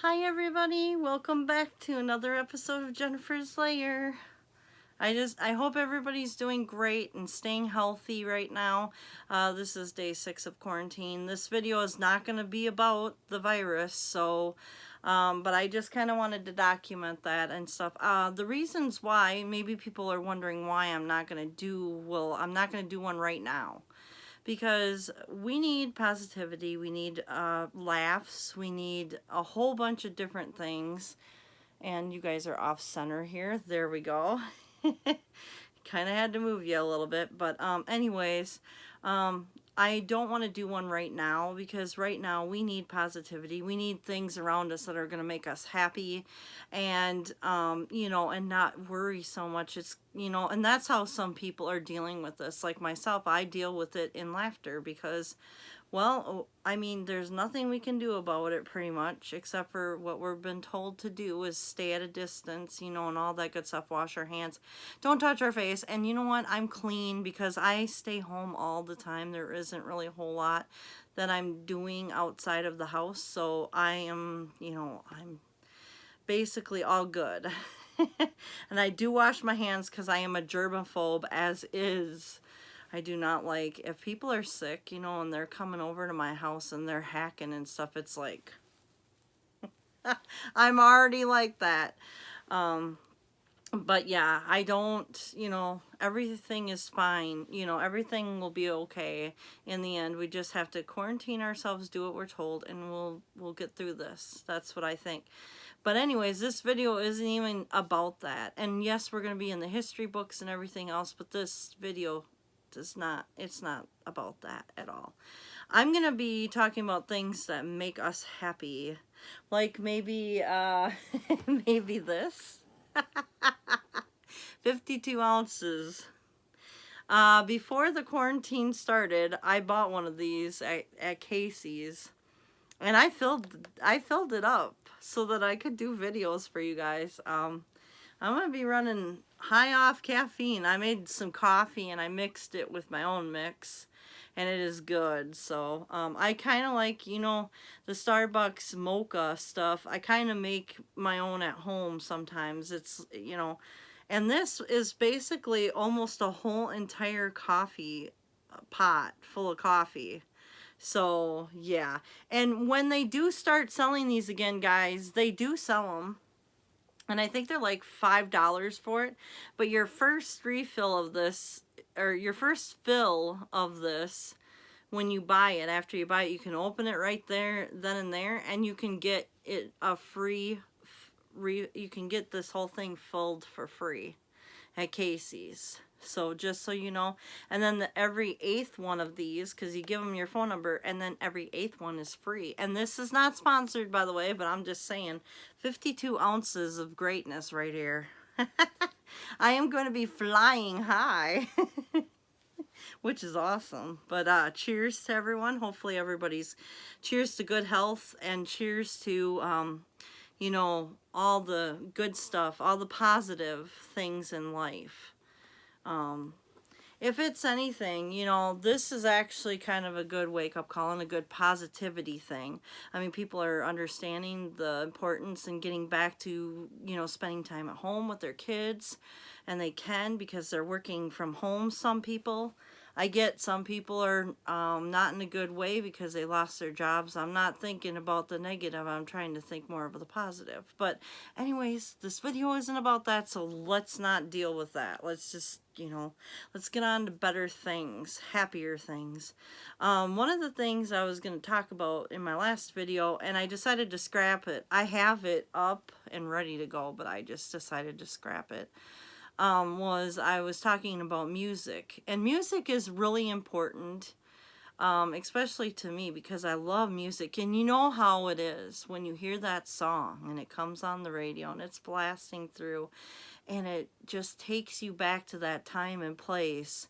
Hi everybody, welcome back to another episode of Jennifer's Lair. I hope everybody's doing great and staying healthy right now. This is day 6 of quarantine. This video is not going to be about the virus, but I just kind of wanted to document that and stuff. The reasons why, maybe people are wondering why I'm not going to do one right now. Because we need positivity, we need laughs, we need a whole bunch of different things. And you guys are off center here. There we go. Kind of had to move you a little bit, but anyways, I don't want to do one right now because right now we need positivity. We need things around us that are going to make us happy and, and not worry so much. And that's how some people are dealing with this. Like myself, I deal with it in laughter because, well, I mean, there's nothing we can do about it pretty much, except for what we've been told to do is stay at a distance, and all that good stuff, wash our hands, don't touch our face, and you know what, I'm clean because I stay home all the time. There isn't really a whole lot that I'm doing outside of the house, so I'm basically all good. And I do wash my hands because I am a germaphobe as is. I do not like, if people are sick, and they're coming over to my house and they're hacking and stuff, it's like, I'm already like that. But yeah, I don't, everything is fine. Everything will be okay in the end. We just have to quarantine ourselves, do what we're told, and we'll get through this. That's what I think. But anyways, this video isn't even about that. And yes, we're going to be in the history books and everything else, but this video it's not about that at all. I'm going to be talking about things that make us happy. Like maybe, maybe this. 52 ounces. Before the quarantine started, I bought one of these at Casey's. And I filled it up so that I could do videos for you guys. I'm going to be running high off caffeine. I made some coffee and I mixed it with my own mix. And it is good. So I kind of like, the Starbucks mocha stuff. I kind of make my own at home sometimes. It's, and this is basically almost a whole entire coffee pot full of coffee. So, yeah. And when they do start selling these again, guys, they do sell them. And I think they're like $5 for it. But your first refill of this, or your first fill of this, when you buy it, after you buy it, you can open it right there, then and there, and you can get it a free, you can get this whole thing filled for free at Casey's. So just so you know, and then every 8th one of these, because you give them your phone number, and then every 8th one is free. And this is not sponsored, by the way, but I'm just saying, 52 ounces of greatness right here. I am going to be flying high, which is awesome. But cheers to everyone. Hopefully everybody's, cheers to good health, and cheers to, all the good stuff, all the positive things in life. If it's anything, this is actually kind of a good wake-up call and a good positivity thing. I mean, people are understanding the importance and getting back to, spending time at home with their kids, and they can because they're working from home, some people. I get some people are not in a good way because they lost their jobs. I'm not thinking about the negative. I'm trying to think more of the positive. But anyways, this video isn't about that, so let's not deal with that. Let's just, let's get on to better things, happier things. One of the things I was going to talk about in my last video, and I decided to scrap it. I have it up and ready to go, but I just decided to scrap it. I was talking about music, and music is really important, especially to me because I love music. And you know how it is when you hear that song and it comes on the radio and it's blasting through and it just takes you back to that time and place.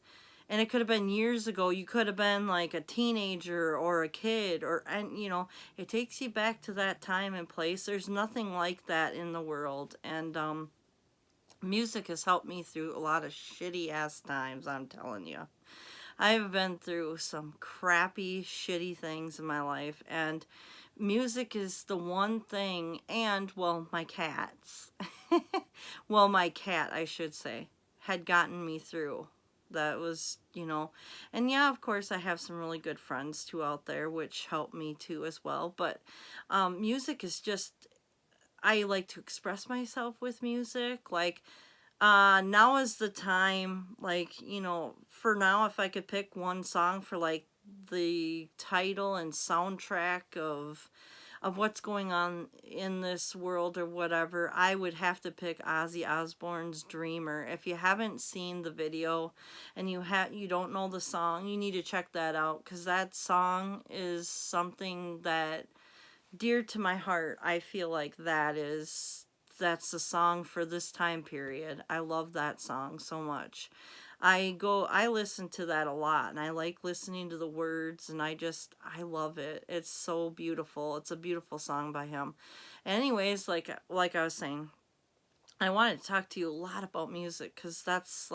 And it could have been years ago. You could have been like a teenager or a kid, and it takes you back to that time and place. There's nothing like that in the world. And music has helped me through a lot of shitty ass times, I'm telling you. I've been through some crappy, shitty things in my life, and Music is the one thing, and well, my cats. Well, my cat, I should say, had gotten me through. That was, and yeah, of course, I have some really good friends too out there, which helped me too as well. But music is just, I like to express myself with music. Like, now is the time, like, for now, if I could pick one song for like the title and soundtrack of what's going on in this world or whatever, I would have to pick Ozzy Osbourne's Dreamer. If you haven't seen the video and you don't know the song, you need to check that out, cuz that song is something that dear to my heart. I feel like that's the song for this time period. I love that song so much. I listen to that a lot, and I like listening to the words, and I love it. It's so beautiful. It's a beautiful song by him. Anyways, like I was saying, I wanted to talk to you a lot about music, cuz that's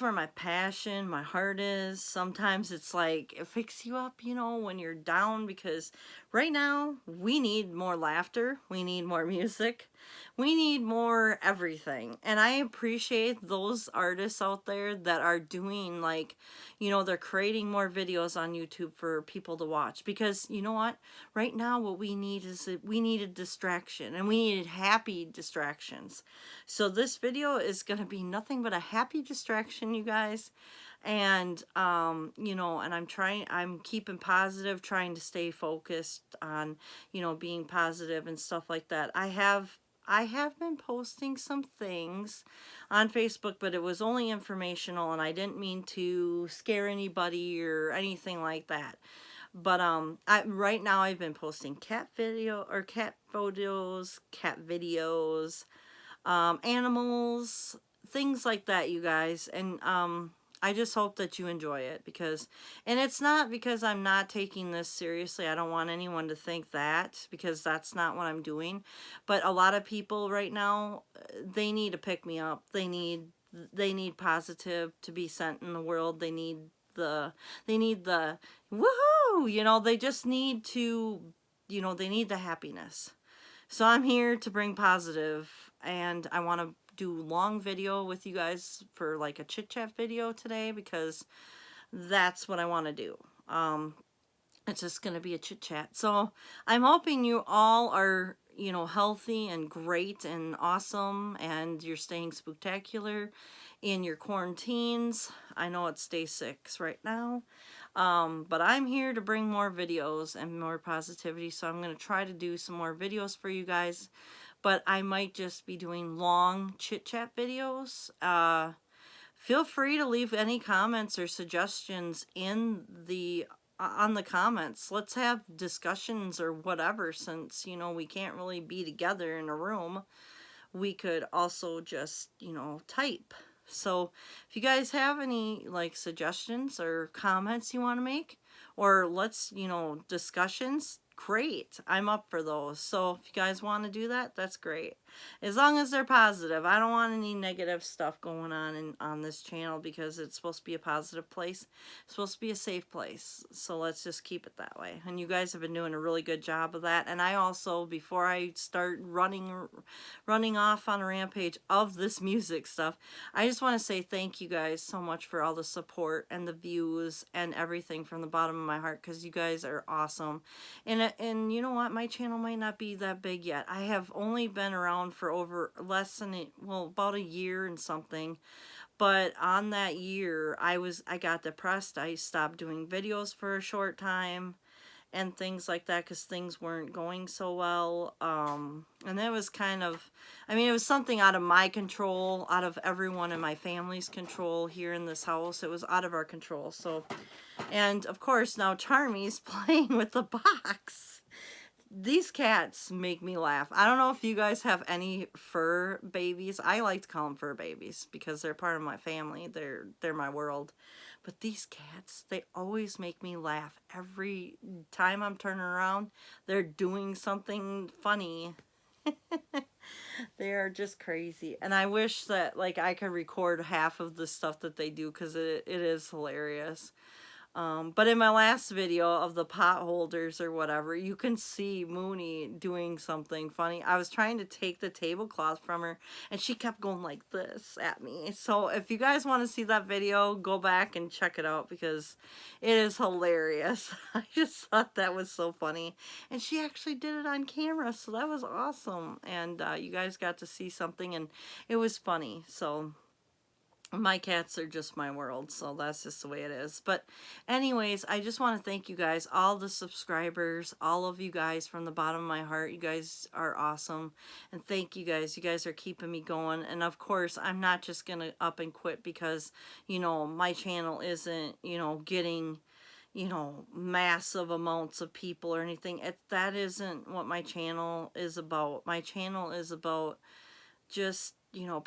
where my passion, my heart is. Sometimes it's like it picks you up, when you're down, because right now we need more laughter, we need more music, we need more everything. And I appreciate those artists out there that are doing, like, they're creating more videos on YouTube for people to watch, because you know what? Right now what we need is we need a distraction, and we needed happy distractions. So this video is going to be nothing but a happy distraction, you guys. And and I'm keeping positive, trying to stay focused on, being positive and stuff like that. I have been posting some things on Facebook, but it was only informational, and I didn't mean to scare anybody or anything like that. But right now I've been posting cat photos, cat videos, animals, things like that, you guys. And I just hope that you enjoy it, and it's not because I'm not taking this seriously. I don't want anyone to think that, because that's not what I'm doing. But a lot of people right now, they need to pick me up. They need positive to be sent in the world. They need the woohoo, they just need to, they need the happiness. So I'm here to bring positive, and I want to do long video with you guys for like a chit chat video today, because that's what I want to do. It's just going to be a chit chat. So I'm hoping you all are, healthy and great and awesome, and you're staying spectacular in your quarantines. I know it's day 6 right now. But I'm here to bring more videos and more positivity, so I'm going to try to do some more videos for you guys, but I might just be doing long chit-chat videos. Feel free to leave any comments or suggestions on the comments. Let's have discussions or whatever, since, we can't really be together in a room. We could also just, type. So if you guys have any like suggestions or comments you want to make, or discussions, great. I'm up for those. So if you guys want to do that, that's great. As long as they're positive. I don't want any negative stuff going on this channel, because it's supposed to be a positive place. It's supposed to be a safe place. So let's just keep it that way. And you guys have been doing a really good job of that. And I also, before I start running off on a rampage of this music stuff, I just want to say thank you guys so much for all the support and the views and everything from the bottom of my heart, because you guys are awesome. And you know what? My channel might not be that big yet. I have only been around for about a year and something. But on that year, I got depressed. I stopped doing videos for a short time and things like that, because things weren't going so well. And that was it was something out of my control, out of everyone in my family's control here in this house. It was out of our control. So, and of course now Charmy's playing with the box. These cats make me laugh. I don't know if you guys have any fur babies. I like to call them fur babies, because they're part of my family. They're my world. But these cats, they always make me laugh. Every time I'm turning around, they're doing something funny. They are just crazy. And I wish that like I could record half of the stuff that they do, because it is hilarious. But in my last video of the pot holders or whatever, you can see Mooney doing something funny. I was trying to take the tablecloth from her, and she kept going like this at me. So if you guys want to see that video, go back and check it out because it is hilarious. I just thought that was so funny. And she actually did it on camera, so that was awesome. And you guys got to see something, and it was funny. So my cats are just my world, so that's just the way it is. But anyways, I just want to thank you guys, all the subscribers, all of you guys from the bottom of my heart. You guys are awesome, and thank you guys. You guys are keeping me going. And of course, I'm not just gonna up and quit because, you know, my channel isn't, you know, getting, you know, massive amounts of people or anything. That isn't what my channel is about. My channel is about just, you know,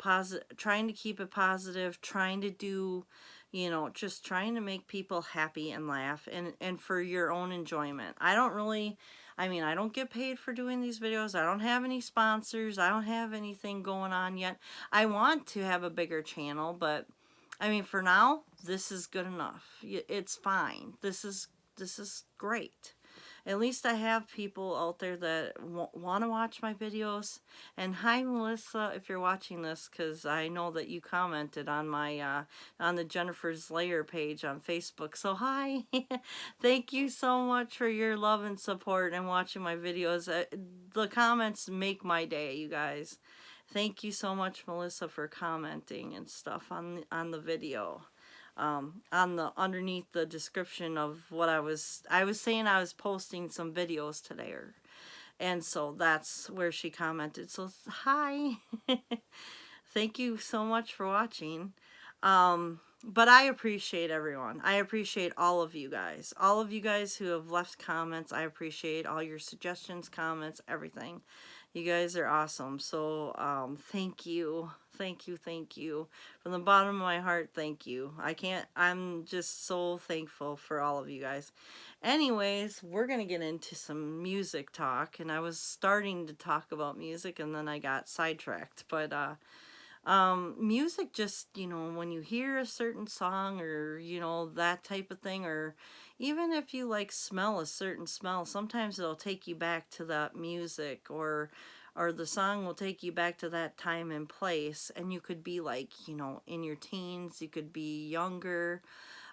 trying to keep it positive, trying to do, you know, just trying to make people happy and laugh, and for your own enjoyment. I don't really, I mean, I don't get paid for doing these videos. I don't have any sponsors. I don't have anything going on yet. I want to have a bigger channel, but I mean, for now, this is good enough. It's fine. This is great. At least I have people out there that want to watch my videos. And hi, Melissa, if you're watching this, because I know that you commented on my on the Jennifer's Lair page on Facebook. So hi, thank you so much for your love and support and watching my videos. The comments make my day, you guys. Thank you so much, Melissa, for commenting and stuff on the video. On the underneath the description of what I was saying I was posting some videos today, and so that's where she commented. So hi, thank you so much for watching. But I appreciate everyone. I appreciate all of you guys who have left comments. I appreciate all your suggestions, comments, everything. You guys are awesome. So thank you. Thank you. From the bottom of my heart, thank you. I'm just so thankful for all of you guys. Anyways, we're going to get into some music talk. And I was starting to talk about music and then I got sidetracked. But music, just, you know, when you hear a certain song or, you know, that type of thing, or even if you like smell a certain smell, sometimes it'll take you back to that music, or the song will take you back to that time and place, and you could be like, you know, in your teens, you could be younger.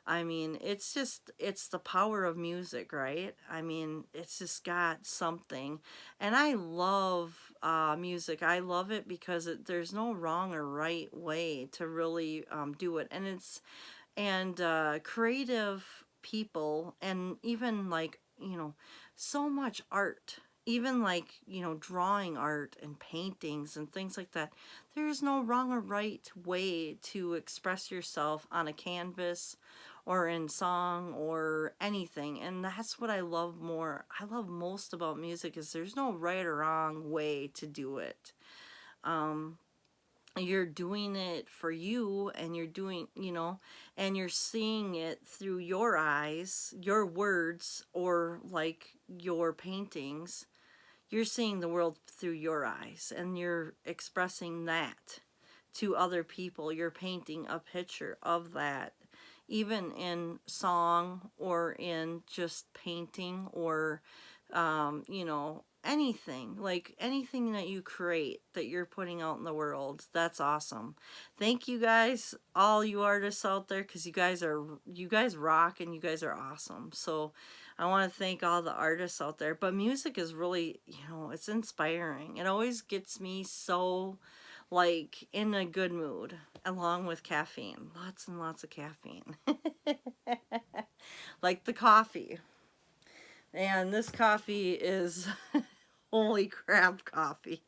I mean, it's the power of music, right? I mean, it's just got something. And I love music. I love it because there's no wrong or right way to really do it. And creative people, and even like, you know, so much art, even like, you know, drawing art and paintings and things like that. There's no wrong or right way to express yourself on a canvas or in song or anything. And that's what I love most about music, is there's no right or wrong way to do it. You're doing it for you, and you're doing, you know, and you're seeing it through your eyes, your words, or like your paintings. You're seeing the world through your eyes, and you're expressing that to other people. You're painting a picture of that, even in song or in just painting, or you know, anything, like anything that you create that you're putting out in the world. That's awesome. Thank you guys, all you artists out there, because you guys rock, and you guys are awesome. So I want to thank all the artists out there. But music is really, you know, it's inspiring. It always gets me so, like, in a good mood, along with caffeine. Lots and lots of caffeine. Like the coffee. And this coffee is holy crap coffee.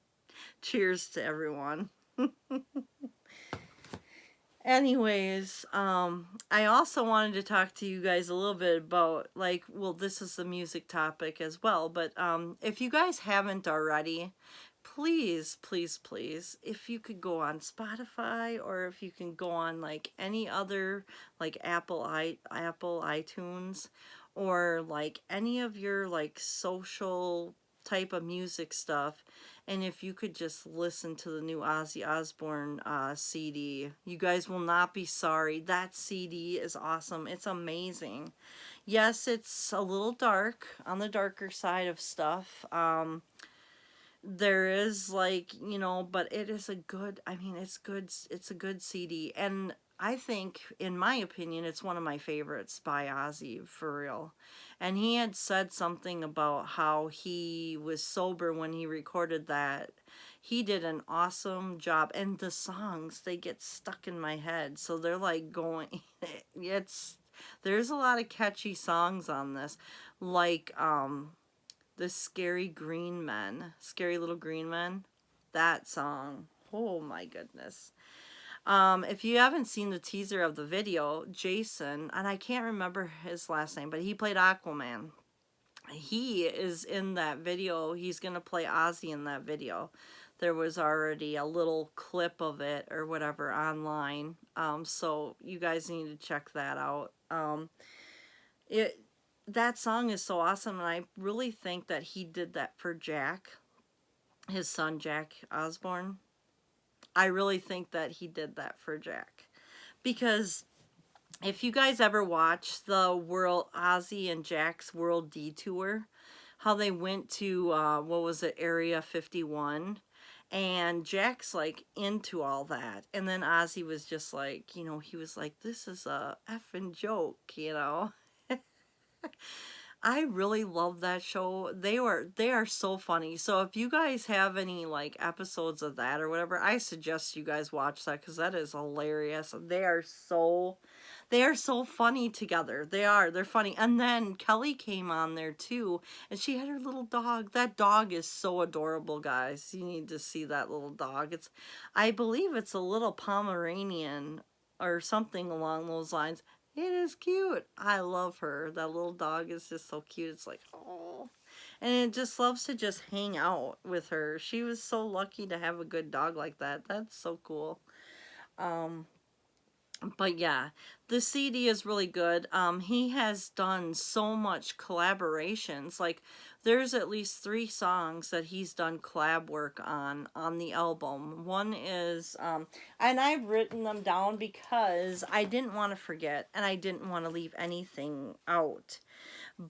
Cheers to everyone. Anyways, I also wanted to talk to you guys a little bit about, like, well, this is the music topic as well, but if you guys haven't already, please, if you could go on Spotify, or if you can go on like any other, like Apple iTunes, or like any of your like social type of music stuff, and if you could just listen to the new Ozzy Osbourne CD, you guys will not be sorry. That CD is awesome. It's amazing. Yes, it's a little dark, on the darker side of stuff. There is, like, but it is a good, I mean, it's good, it's a good CD. And I think, in my opinion, it's one of my favorites by Ozzy, for real. And he had said something about how he was sober when he recorded that. He did an awesome job, and the songs, they get stuck in my head, so they're like going it's there's a lot of catchy songs on this, like the Scary Little Green Men, that song. Oh my goodness. If you haven't seen the teaser of the video, Jason, and I can't remember his last name, but he played Aquaman. He is in that video. He's going to play Ozzy in that video. There was already a little clip of it or whatever online. So you guys need to check that out. It that song is so awesome, and I really think that he did that for Jack, his son Jack Osbourne. I really think that he did that for Jack, because if you guys ever watch the Ozzy and Jack's World Detour, how they went to what was it, Area 51, and Jack's like into all that, and then Ozzy was just like, he was like, this is a effing joke. I really love that show. They are so funny. So if you guys have any like episodes of that or whatever, I suggest you guys watch that, because that is hilarious. They are so funny together. They're funny. And then Kelly came on there too, and she had her little dog. That dog is so adorable, guys. You need to see that little dog. I believe it's a little Pomeranian or something along those lines. It is cute. I love her. That little dog is just so cute. It's like, oh. And it just loves to just hang out with her. She was so lucky to have a good dog like that. That's so cool. But yeah, the CD is really good. He has done so much collaborations. Like, there's at least 3 songs that he's done collab work on the album. One is, and I've written them down because I didn't want to forget, and I didn't want to leave anything out.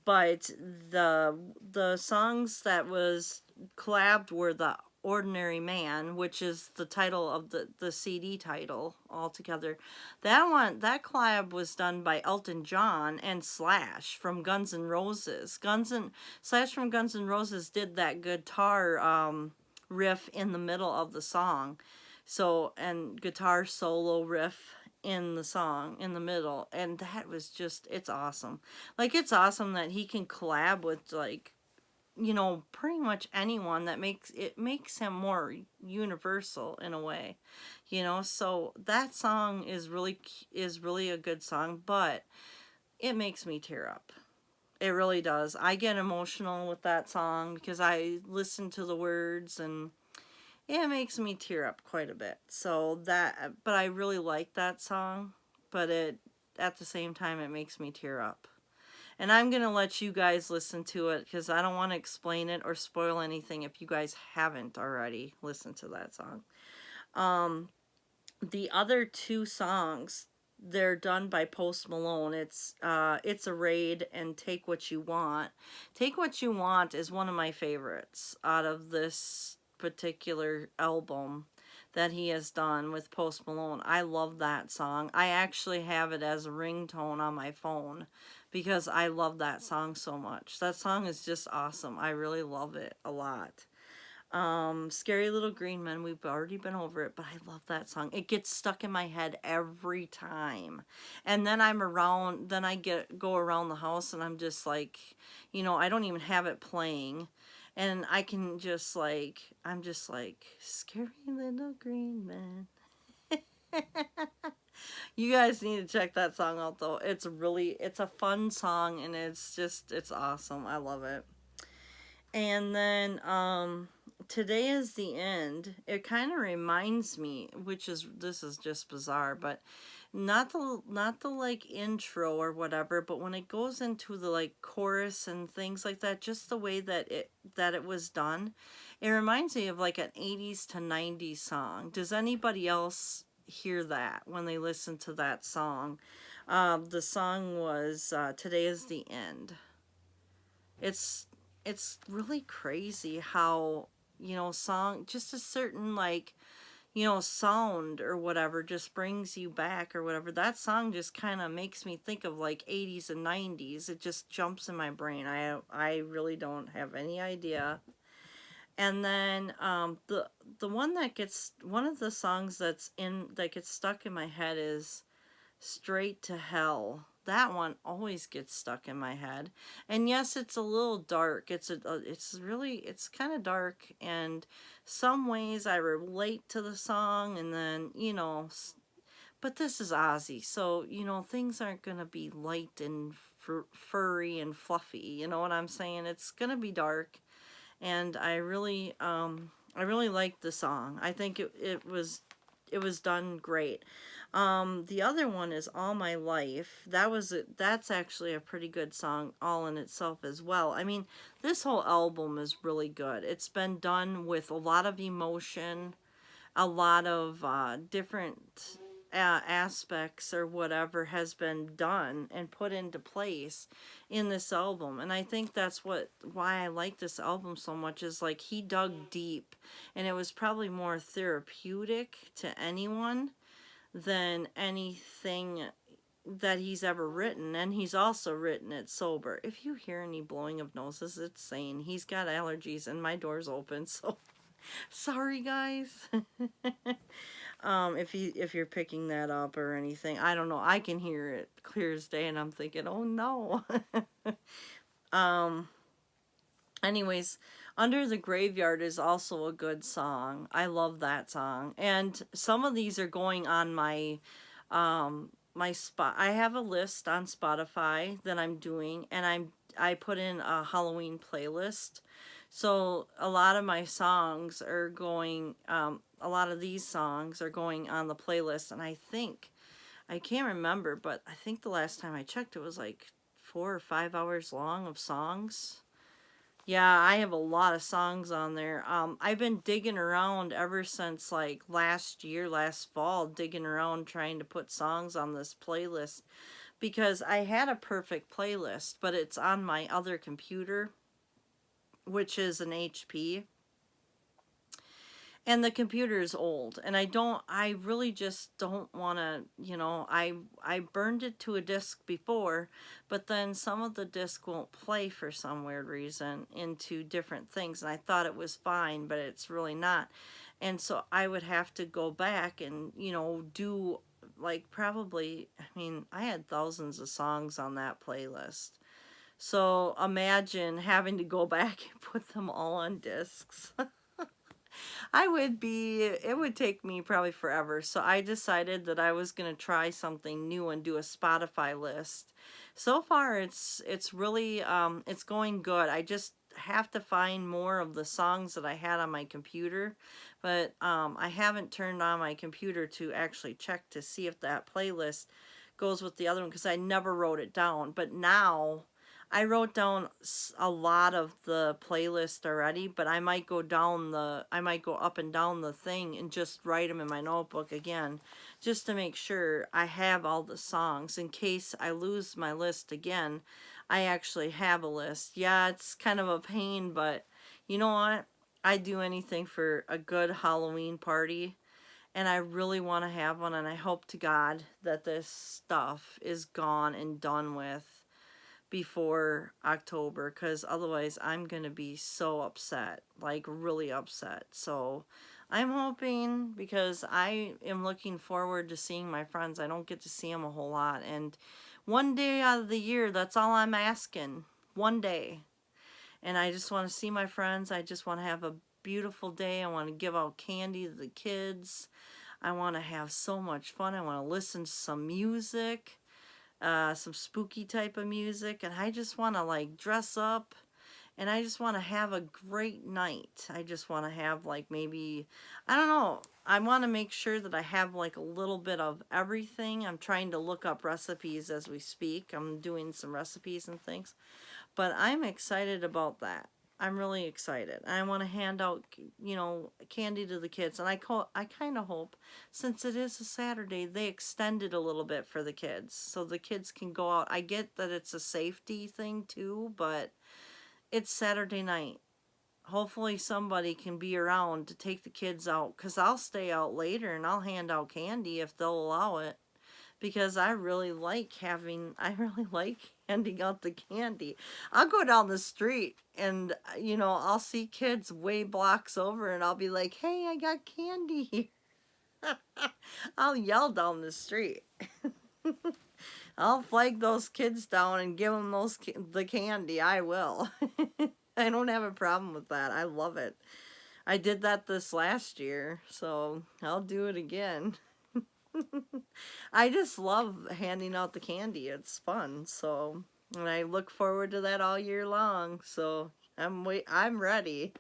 But the songs that was collabed were the Ordinary Man, which is the title of the CD title altogether. That collab was done by Elton John and Slash from Guns N' Roses. Slash from Guns N' Roses did that guitar riff in the middle of the song. So, and guitar solo riff in the song in the middle, and that was just, it's awesome. Like, it's awesome that he can collab with, like, pretty much anyone. That makes him more universal in a way, so that song is really a good song, but it makes me tear up. It really does. I get emotional with that song because I listen to the words, and it makes me tear up quite a bit. But I really like that song, but at the same time, it makes me tear up. And I'm going to let you guys listen to it, because I don't want to explain it or spoil anything if you guys haven't already listened to that song. The other 2 songs, they're done by Post Malone. It's a Raid and Take What You Want. Take What You Want is one of my favorites out of this particular album that he has done with Post Malone. I love that song. I actually have it as a ringtone on my phone because I love that song so much. That song is just awesome. I really love it a lot. Scary Little Green Men, we've already been over it, but I love that song. It gets stuck in my head every time. And then I go around the house, and I'm just like, I don't even have it playing. And I can just like, I'm just like, Scary Little Green Man. You guys need to check that song out, though. It's a fun song, and it's awesome. I love it. And then, Today Is the End. It kind of reminds me, this is just bizarre, but not the like intro or whatever, but when it goes into the like chorus and things like that, just the way that it was done, it reminds me of like an 80s to 90s song. Does anybody else hear that when they listen to that song? The song was Today Is the End. It's it's really crazy how, song, just a certain like, sound or whatever just brings you back or whatever. That song just kind of makes me think of like 80s and 90s. It just jumps in my brain. I really don't have any idea. And then the one of the songs that gets stuck in my head is Straight to Hell. That one always gets stuck in my head. And yes, it's a little dark. It's kind of dark, and some ways I relate to the song, and then, but this is Ozzy. So, things aren't going to be light and furry and fluffy. You know what I'm saying? It's going to be dark, and I really liked the song. I think it was done great. The other one is All My Life. That's actually a pretty good song all in itself as well. I mean, this whole album is really good. It's been done with a lot of emotion, a lot of different aspects or whatever has been done and put into place in this album. And I think that's why I like this album so much, is like he dug deep, and it was probably more therapeutic to anyone than anything that he's ever written. And he's also written it sober. If you hear any blowing of noses, it's saying he's got allergies and my door's open, so sorry guys. If you're picking that up or anything, I don't know. I can hear it clear as day, and I'm thinking, oh no. um Anyways, Under the Graveyard is also a good song. I love that song. And some of these are going on my spot. I have a list on Spotify that I'm doing, and I put in a Halloween playlist. So a lot of my songs are going a lot of these songs are going on the playlist, and I can't remember, but I think the last time I checked it was like 4 or 5 hours long of songs. Yeah, I have a lot of songs on there. I've been digging around ever since like last year, last fall, digging around trying to put songs on this playlist, because I had a perfect playlist, but it's on my other computer, which is an HP, and the computer is old, and I really just don't want to, I burned it to a disc before, but then some of the disc won't play for some weird reason into different things, and I thought it was fine, but it's really not. And so I would have to go back and, do like, probably, I mean, I had thousands of songs on that playlist. So imagine having to go back and put them all on discs. It would take me probably forever. So I decided that I was going to try something new and do a Spotify list. So far it's really it's going good. I just have to find more of the songs that I had on my computer, but I haven't turned on my computer to actually check to see if that playlist goes with the other one, because I never wrote it down. But now I wrote down a lot of the playlist already, but I might go up and down the thing and just write them in my notebook again, just to make sure I have all the songs in case I lose my list again. I actually have a list. Yeah, it's kind of a pain, but you know what? I'd do anything for a good Halloween party, and I really want to have one, and I hope to God that this stuff is gone and done with before October, because otherwise I'm going to be so upset, like really upset. So I'm hoping, because I am looking forward to seeing my friends. I don't get to see them a whole lot, and one day out of the year, that's all I'm asking. One day. And I just want to see my friends. I just want to have a beautiful day. I want to give out candy to the kids. I want to have so much fun. I want to listen to some music, some spooky type of music, and I just want to like dress up and I just want to have a great night. I just want to have like maybe, I don't know, I want to make sure that I have like a little bit of everything. I'm trying to look up recipes as we speak. I'm doing some recipes and things, but I'm excited about that. I'm really excited. I want to hand out, candy to the kids, and I kind of hope, since it is a Saturday, they extend it a little bit for the kids, so the kids can go out. I get that it's a safety thing too, but it's Saturday night. Hopefully somebody can be around to take the kids out, because I'll stay out later and I'll hand out candy if they'll allow it, because I really like handing out the candy. I'll go down the street and, I'll see kids way blocks over and I'll be like, hey, I got candy here. I'll yell down the street. I'll flag those kids down and give them the candy. I will. I don't have a problem with that. I love it. I did that this last year, so I'll do it again. I just love handing out the candy. It's fun. So, and I look forward to that all year long. So, I'm ready.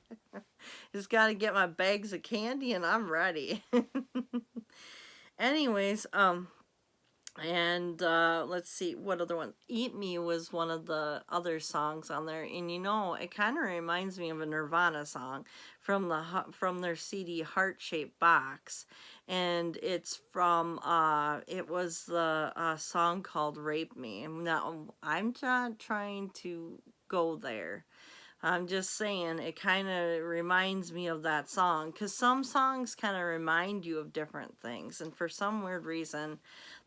Just got to get my bags of candy and I'm ready. Anyways, and let's see, what other one? Eat Me was one of the other songs on there, and it kind of reminds me of a Nirvana song from their CD Heart Shaped Box, and it's from it was the song called Rape Me. Now, I'm not trying to go there. I'm just saying it kind of reminds me of that song, because some songs kind of remind you of different things, and for some weird reason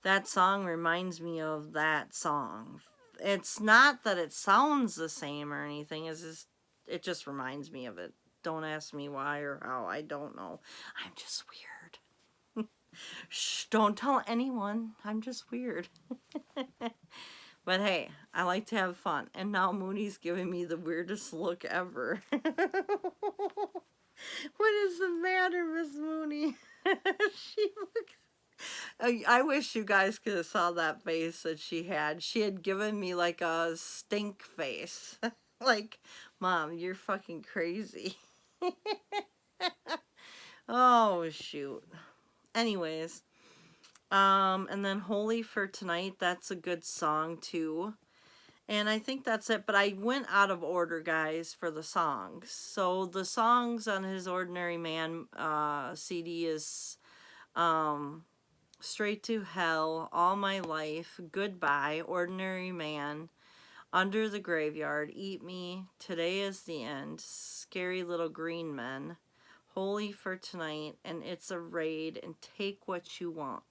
that song reminds me of that song. It's not that it sounds the same or anything, it just reminds me of it. Don't ask me why or how, I don't know. I'm just weird. Shh, don't tell anyone. I'm just weird. But hey, I like to have fun. And now Mooney's giving me the weirdest look ever. What is the matter, Miss Mooney? She looks... I wish you guys could have saw that face that she had. She had given me like a stink face. Like, Mom, you're fucking crazy. Oh, shoot. Anyways. And then Holy for Tonight, that's a good song too. And I think that's it, but I went out of order, guys, for the songs. So the songs on his Ordinary Man CD is Straight to Hell, All My Life, Goodbye, Ordinary Man, Under the Graveyard, Eat Me, Today is the End, Scary Little Green Men, Holy for Tonight, and It's a Raid, and Take What You Want.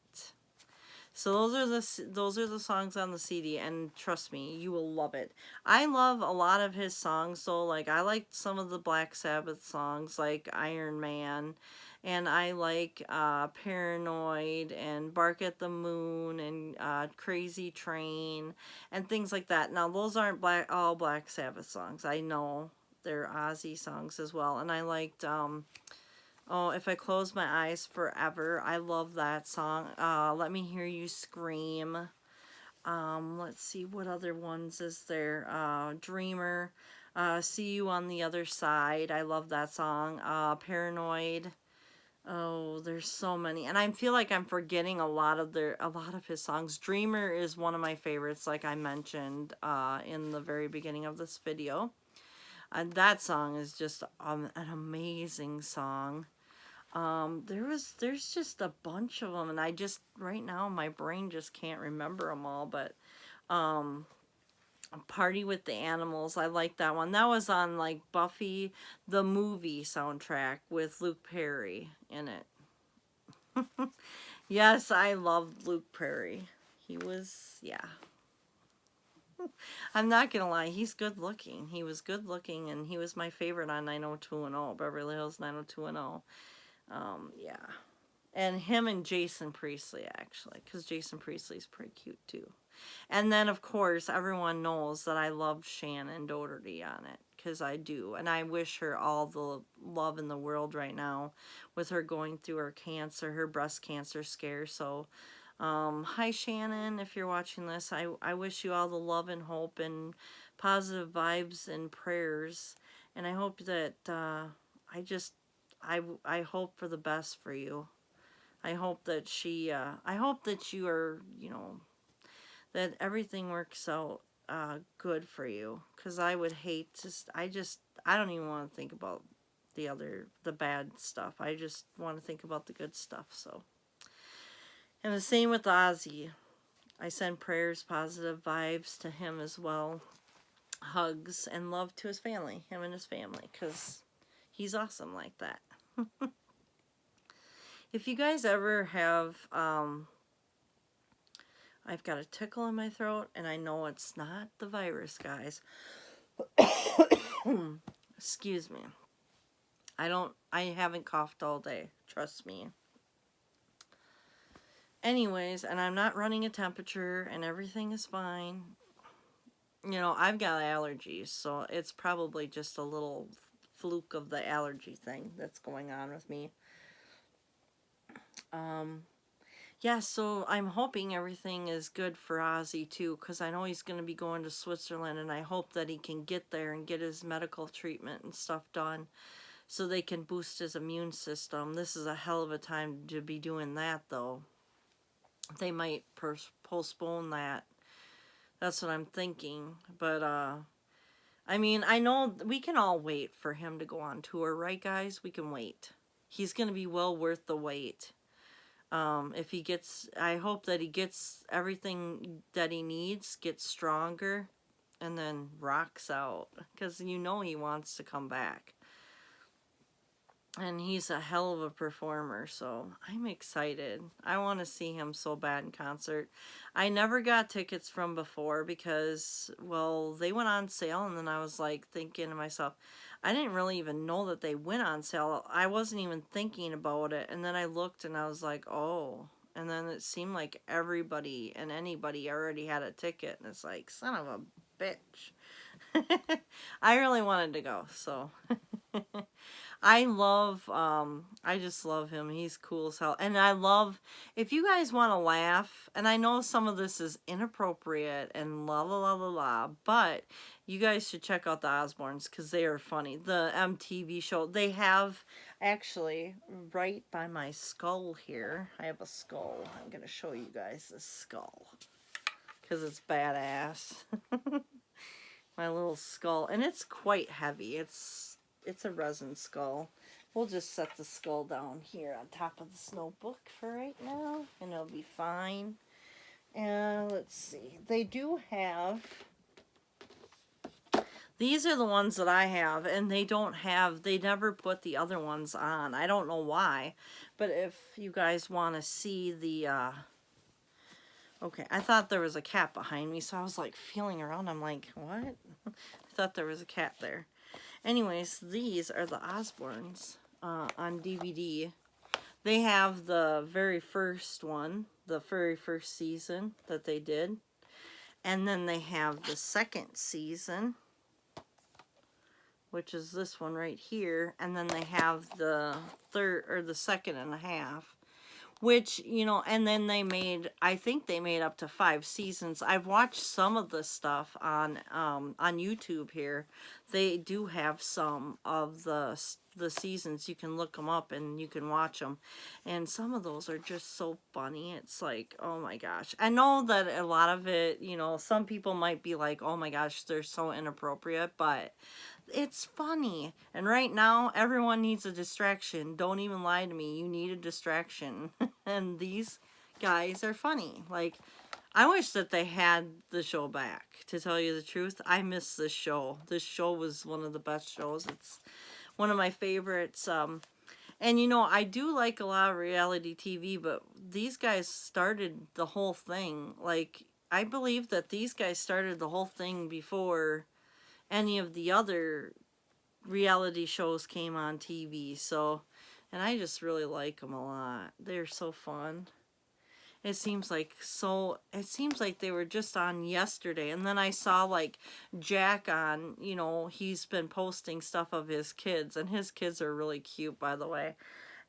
So those are the songs on the CD, and trust me, you will love it. I love a lot of his songs, so like I like some of the Black Sabbath songs like Iron Man, and I like Paranoid and Bark at the Moon and Crazy Train and things like that. Now those aren't all Black Sabbath songs. I know they're Ozzy songs as well, and I liked oh, If I Close My Eyes Forever. I love that song. Let Me Hear You Scream. Let's see, what other ones is there? Dreamer. See You on the Other Side. I love that song. Paranoid. Oh, there's so many. And I feel like I'm forgetting a lot of his songs. Dreamer is one of my favorites, like I mentioned in the very beginning of this video. And that song is just an amazing song. There's just a bunch of them, and I just, right now, my brain just can't remember them all, but, Party with the Animals, I like that one. That was on, like, Buffy the movie soundtrack with Luke Perry in it. Yes, I loved Luke Perry. He was, yeah. I'm not gonna lie, he's good looking. He was good looking, and he was my favorite on 90210, Beverly Hills 90210. Yeah. And him and Jason Priestley, actually, because Jason Priestley's pretty cute, too. And then, of course, everyone knows that I loved Shannon Doherty on it, because I do. And I wish her all the love in the world right now with her going through her cancer, her breast cancer scare. So, hi, Shannon, if you're watching this. I wish you all the love and hope and positive vibes and prayers. And I hope that I hope for the best for you. I hope that I hope that you are, that everything works out good for you. Because I would hate to, I don't even want to think about the bad stuff. I just want to think about the good stuff. So, and the same with Ozzy. I send prayers, positive vibes to him as well. Hugs and love to his family, him and his family, because he's awesome like that. If you guys ever have, I've got a tickle in my throat, and I know it's not the virus, guys. Excuse me. I haven't coughed all day, trust me. Anyways, and I'm not running a temperature, and everything is fine. I've got allergies, so it's probably just a little fluke of the allergy thing that's going on with me. Yeah, so I'm hoping everything is good for Ozzy too, because I know he's going to be going to Switzerland, and I hope that he can get there and get his medical treatment and stuff done so they can boost his immune system. This is a hell of a time to be doing that, though. They might postpone that. That's what I'm thinking. But, I mean, I know we can all wait for him to go on tour, right, guys? We can wait. He's going to be well worth the wait. If he gets, I hope that he gets everything that he needs, gets stronger, and then rocks out. Because he wants to come back. And he's a hell of a performer, so I'm excited. I want to see him so bad in concert. I never got tickets from before because, well, they went on sale, and then I was like thinking to myself, I didn't really even know that they went on sale. I wasn't even thinking about it, and then I looked and I was like, oh. And then it seemed like everybody and anybody already had a ticket, and it's like, son of a bitch. I really wanted to go, so... I just love him. He's cool as hell. And I love, if you guys want to laugh, and I know some of this is inappropriate and la la la la la, but you guys should check out the Osbournes because they are funny. The MTV show, they have, actually, right by my skull here, I have a skull. I'm going to show you guys this skull because it's badass. My little skull. And it's quite heavy. It's a resin skull. We'll just set the skull down here on top of this notebook for right now, and it'll be fine. And let's see. They do have... These are the ones that I have, and they never put the other ones on. I don't know why, but if you guys want to see the... Okay, I thought there was a cat behind me, so I was like feeling around. I'm like, what? I thought there was a cat there. Anyways, these are the Osbournes on DVD. They have the very first one, the very first season that they did. And then they have the second season, which is this one right here. And then they have the third, or the second and a half. Which, and then I think they made up to 5 seasons. I've watched some of the stuff on YouTube here. They do have some of the seasons. You can look them up and you can watch them. And some of those are just so funny. It's like, oh my gosh. I know that a lot of it, some people might be like, oh my gosh, they're so inappropriate, but... it's funny. And right now, everyone needs a distraction. Don't even lie to me. You need a distraction. And these guys are funny. Like, I wish that they had the show back. To tell you the truth, I miss this show. This show was one of the best shows. It's one of my favorites. And, I do like a lot of reality TV, but these guys started the whole thing. Like, I believe that these guys started the whole thing before... any of the other reality shows came on TV, so, and I just really like them a lot. They're so fun. It seems like they were just on yesterday, and then I saw, like, Jack on, he's been posting stuff of his kids, and his kids are really cute, by the way.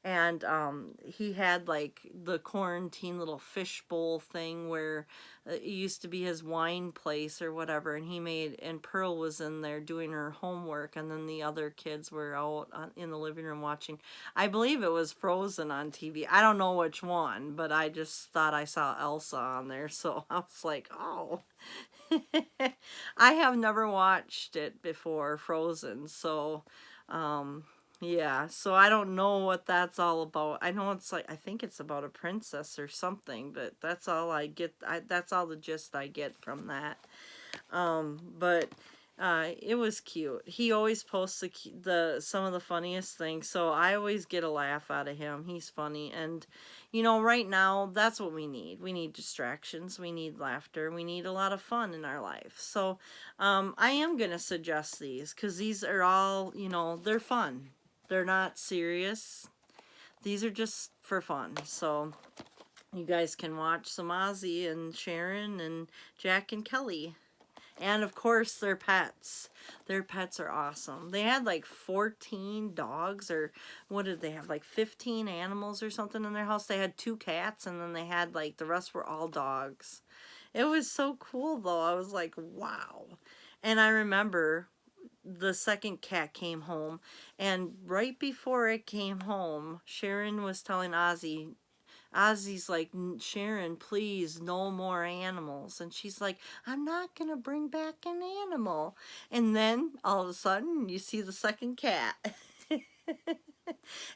and he had like the quarantine little fishbowl thing where it used to be his wine place or whatever, and he made, and Pearl was in there doing her homework, and then the other kids were out in the living room watching, I believe it was Frozen on TV. I don't know which one, but I just thought I saw Elsa on there, so I was like, oh. I have never watched it before, Frozen, so yeah, so I don't know what that's all about. I know it's like, I think it's about a princess or something, but that's all I get. That's all the gist I get from that. But it was cute. He always posts the some of the funniest things, so I always get a laugh out of him. He's funny, and you know, right now that's what we need. We need distractions. We need laughter. We need a lot of fun in our life. So I am gonna suggest these because these are all, you know, they're fun. They're not serious. These are just for fun. So you guys can watch some Ozzy and Sharon and Jack and Kelly. And of course, their pets. Their pets are awesome. They had like 14 dogs, or what did they have? Like 15 animals or something in their house. They had 2 cats, and then they had like the rest were all dogs. It was so cool though. I was like, wow. And I remember the second cat came home, and right before it came home, Sharon was telling Ozzy's like, Sharon, please, no more animals. And she's like, I'm not going to bring back an animal. And then all of a sudden, you see the second cat.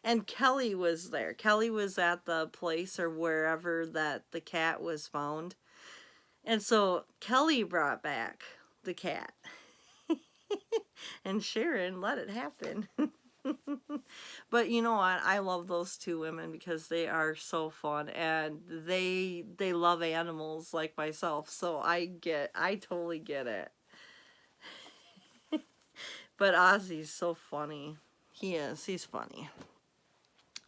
And Kelly was there. Kelly was at the place or wherever that the cat was found. And so Kelly brought back the cat. And Sharon let it happen. But you know what? I love those 2 women because they are so fun, and they love animals like myself. So I totally get it. But Ozzy's so funny. He is. He's funny.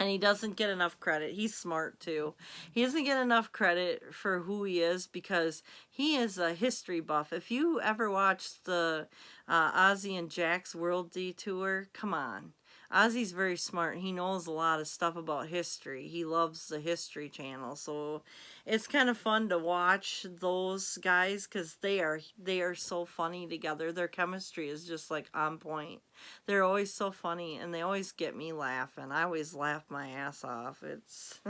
And he doesn't get enough credit. He's smart too. He doesn't get enough credit for who he is because he is a history buff. If you ever watched the Ozzy and Jack's World Detour, come on. Ozzy's very smart. He knows a lot of stuff about history. He loves the History Channel, so it's kind of fun to watch those guys because they are so funny together. Their chemistry is just like on point. They're always so funny, and they always get me laughing. I always laugh my ass off. It's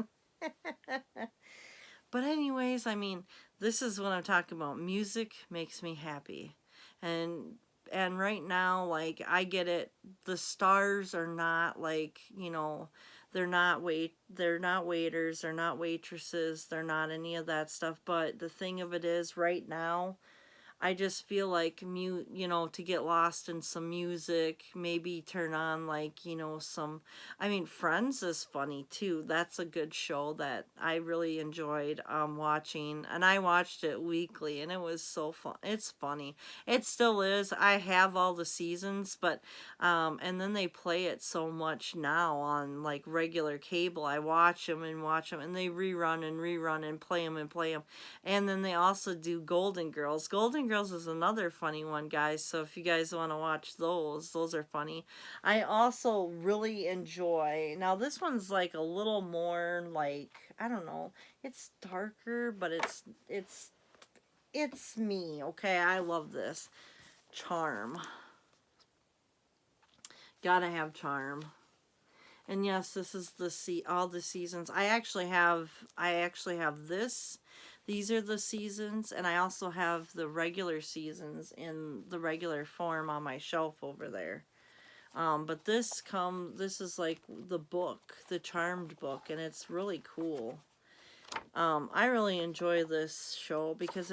But anyways, I mean, this is what I'm talking about. Music makes me happy. And right now, like, I get it. The stars are not like, you know, they're not waiters, they're not waitresses, they're not any of that stuff. But the thing of it is, right now, I just feel like you know, to get lost in some music, maybe turn on like, you know, some, I mean, Friends is funny too. That's a good show that I really enjoyed watching, and I watched it weekly, and it was so fun. It's funny. It still is. I have all the seasons, but and then they play it so much now on like regular cable. I watch them, and they rerun and play them and play them. And then they also do Golden Girls. Golden Girls is another funny one, guys. So if you guys want to watch those are funny. I also really enjoy, now this one's like a little more like, I don't know, it's darker, but it's me, okay? I love this. Charm. Gotta have Charm. And yes, this is all the seasons. I actually have this. These are the seasons, and I also have the regular seasons in the regular form on my shelf over there. But this is like the book, the Charmed book, and it's really cool. I really enjoy this show because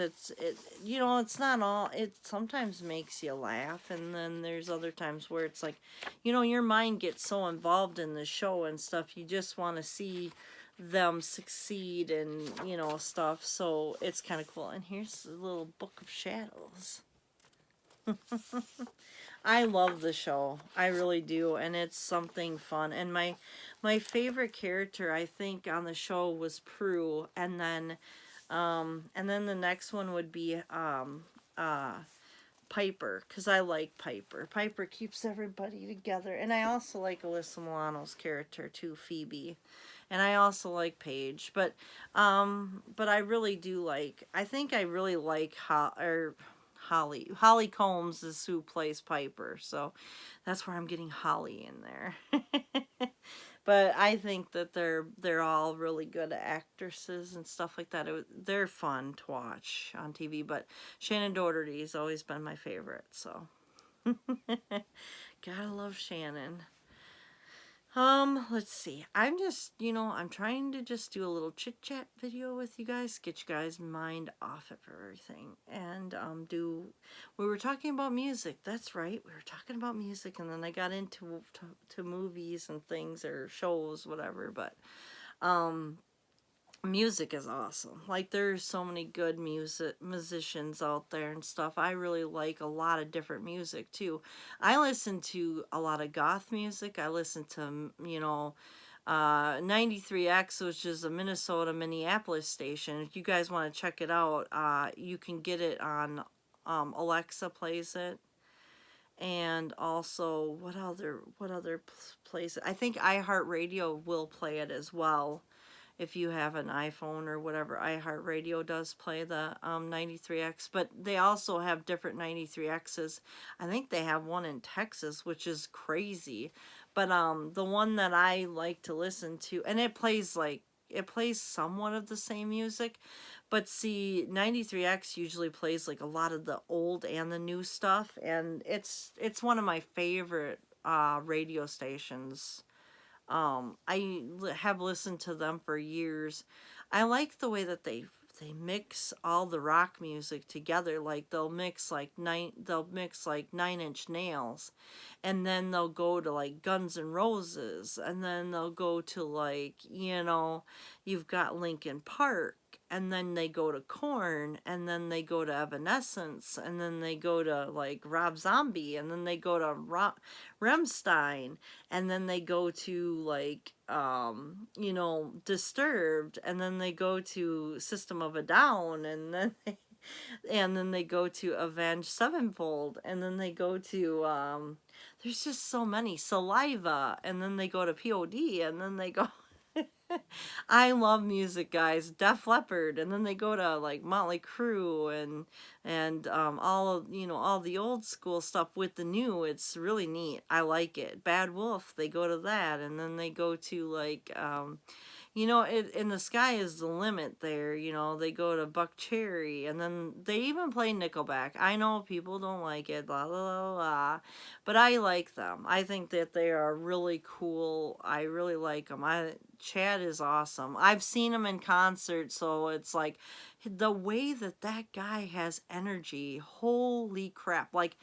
you know, it's not all, it sometimes makes you laugh, and then there's other times where it's like, you know, your mind gets so involved in the show and stuff, you just want to see them succeed and, you know, stuff, so it's kind of cool. And here's the little Book of Shadows. I love the show. I really do, and it's something fun. And my favorite character, I think, on the show was Prue, and then the next one would be Piper, because I like Piper. Piper keeps everybody together. And I also like Alyssa Milano's character too, Phoebe. And I also like Paige. But I really do like, I think I really like Holly. Holly Combs is who plays Piper. So that's where I'm getting Holly in there. But I think that they're all really good actresses and stuff like that. They're fun to watch on TV. But Shannon Doherty's always been my favorite. So gotta love Shannon. Let's see. I'm just, I'm trying to just do a little chit chat video with you guys, get you guys' mind off of everything. And, we were talking about music. That's right. We were talking about music, and then I got into to movies and things, or shows, whatever. But, music is awesome. Like, there's so many good musicians out there and stuff. I really like a lot of different music too. I listen to a lot of goth music. I listen to 93X, which is a Minnesota Minneapolis station. If you guys want to check it out, you can get it on Alexa plays it. And also, what other places? I think iHeartRadio will play it as well. If you have an iPhone or whatever, iHeartRadio does play the 93X, but they also have different 93Xs. I think they have one in Texas, which is crazy. But the one that I like to listen to, and it plays somewhat of the same music, but see, 93X usually plays like a lot of the old and the new stuff, and it's one of my favorite radio stations. Have listened to them for years. I like the way that they mix all the rock music together. Like they'll mix like Nine Inch Nails, and then they'll go to like Guns N' Roses, and then they'll go to like, you've got Linkin Park, and then they go to Korn, and then they go to Evanescence, and then they go to like Rob Zombie, and then they go to Rammstein, and then they go to like Disturbed, and then they go to System of a Down, and then they go to Avenged Sevenfold, and then they go to there's just so many, Saliva, and then they go to POD, and then they go I love music, guys. Def Leppard, and then they go to like Motley Crue, and all the old school stuff with the new. It's really neat. I like it. Bad Wolf, they go to that, and then they go to like in the sky is the limit there. They go to Buck Cherry, and then they even play Nickelback. I know people don't like it, blah, blah, blah, blah, but I like them. I think that they are really cool. I really like them. Chad is awesome. I've seen him in concert, so it's like the way that guy has energy. Holy crap. Like,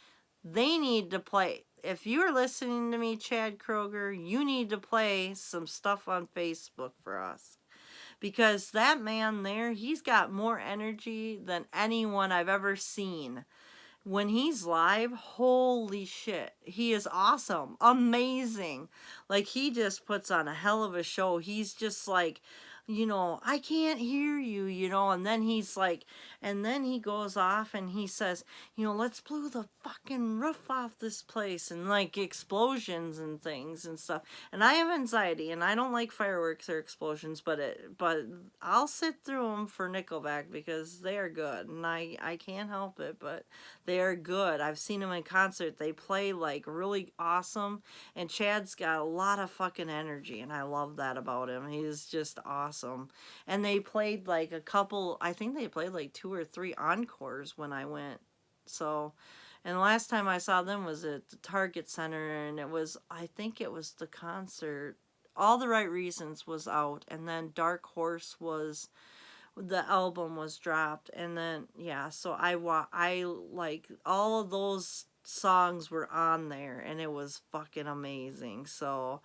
they need to play. If you're listening to me, Chad Kroger, you need to play some stuff on Facebook for us. Because that man there, he's got more energy than anyone I've ever seen. When he's live, holy shit, he is awesome, amazing. Like, he just puts on a hell of a show. He's just like, I can't hear you, and then he's like, and then he goes off and he says, let's blow the fucking roof off this place, and like explosions and things and stuff. And I have anxiety, and I don't like fireworks or explosions, but I'll sit through them for Nickelback because they are good, and I can't help it, but they are good. I've seen them in concert. They play like really awesome, and Chad's got a lot of fucking energy, and I love that about him. He's just awesome. And they played like I think they played like 2 or 3 encores when I went. So, and the last time I saw them was at the Target Center, and I think it was the concert. All the Right Reasons was out, and then Dark Horse the album was dropped, and then so I like all of those songs were on there, and it was fucking amazing. So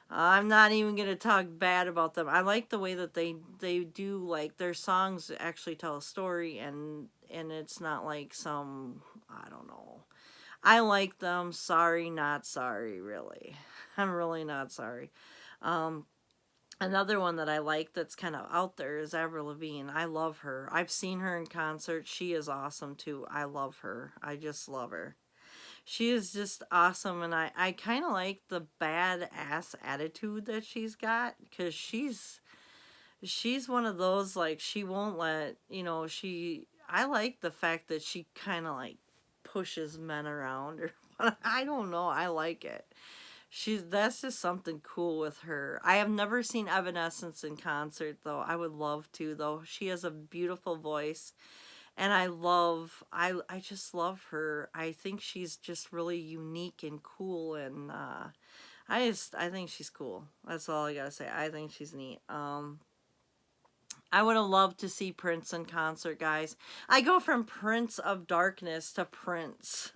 I'm not even gonna talk bad about them. I like the way that they do, like, their songs actually tell a story, and it's not like some, I don't know. I like them. Sorry, not sorry, really. I'm really not sorry. Another one that I like that's kind of out there is Avril Lavigne. I love her. I've seen her in concert. She is awesome too. I love her. I just love her. She is just awesome, and I kind of like the badass attitude that she's got, because she's one of those, like, she won't let, I like the fact that she kind of like pushes men around, or I don't know, I like it. That's just something cool with her. I have never seen Evanescence in concert though. I would love to though. She has a beautiful voice, and I just love her. I think she's just really unique and cool, and I think she's cool. That's all I got to say. I think she's neat. I would have loved to see Prince in concert, guys. I go from Prince of Darkness to Prince.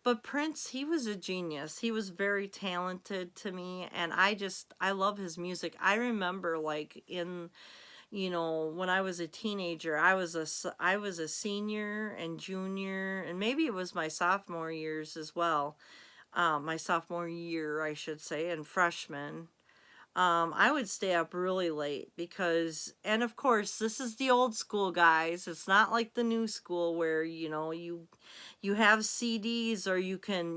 But Prince, he was a genius. He was very talented to me, and I love his music. I remember, like, when I was a teenager, I was a senior and junior, and maybe it was my sophomore years as well. My sophomore year, I should say, and freshman. I would stay up really late because, and of course, this is the old school, guys. It's not like the new school where, you have CDs, or you can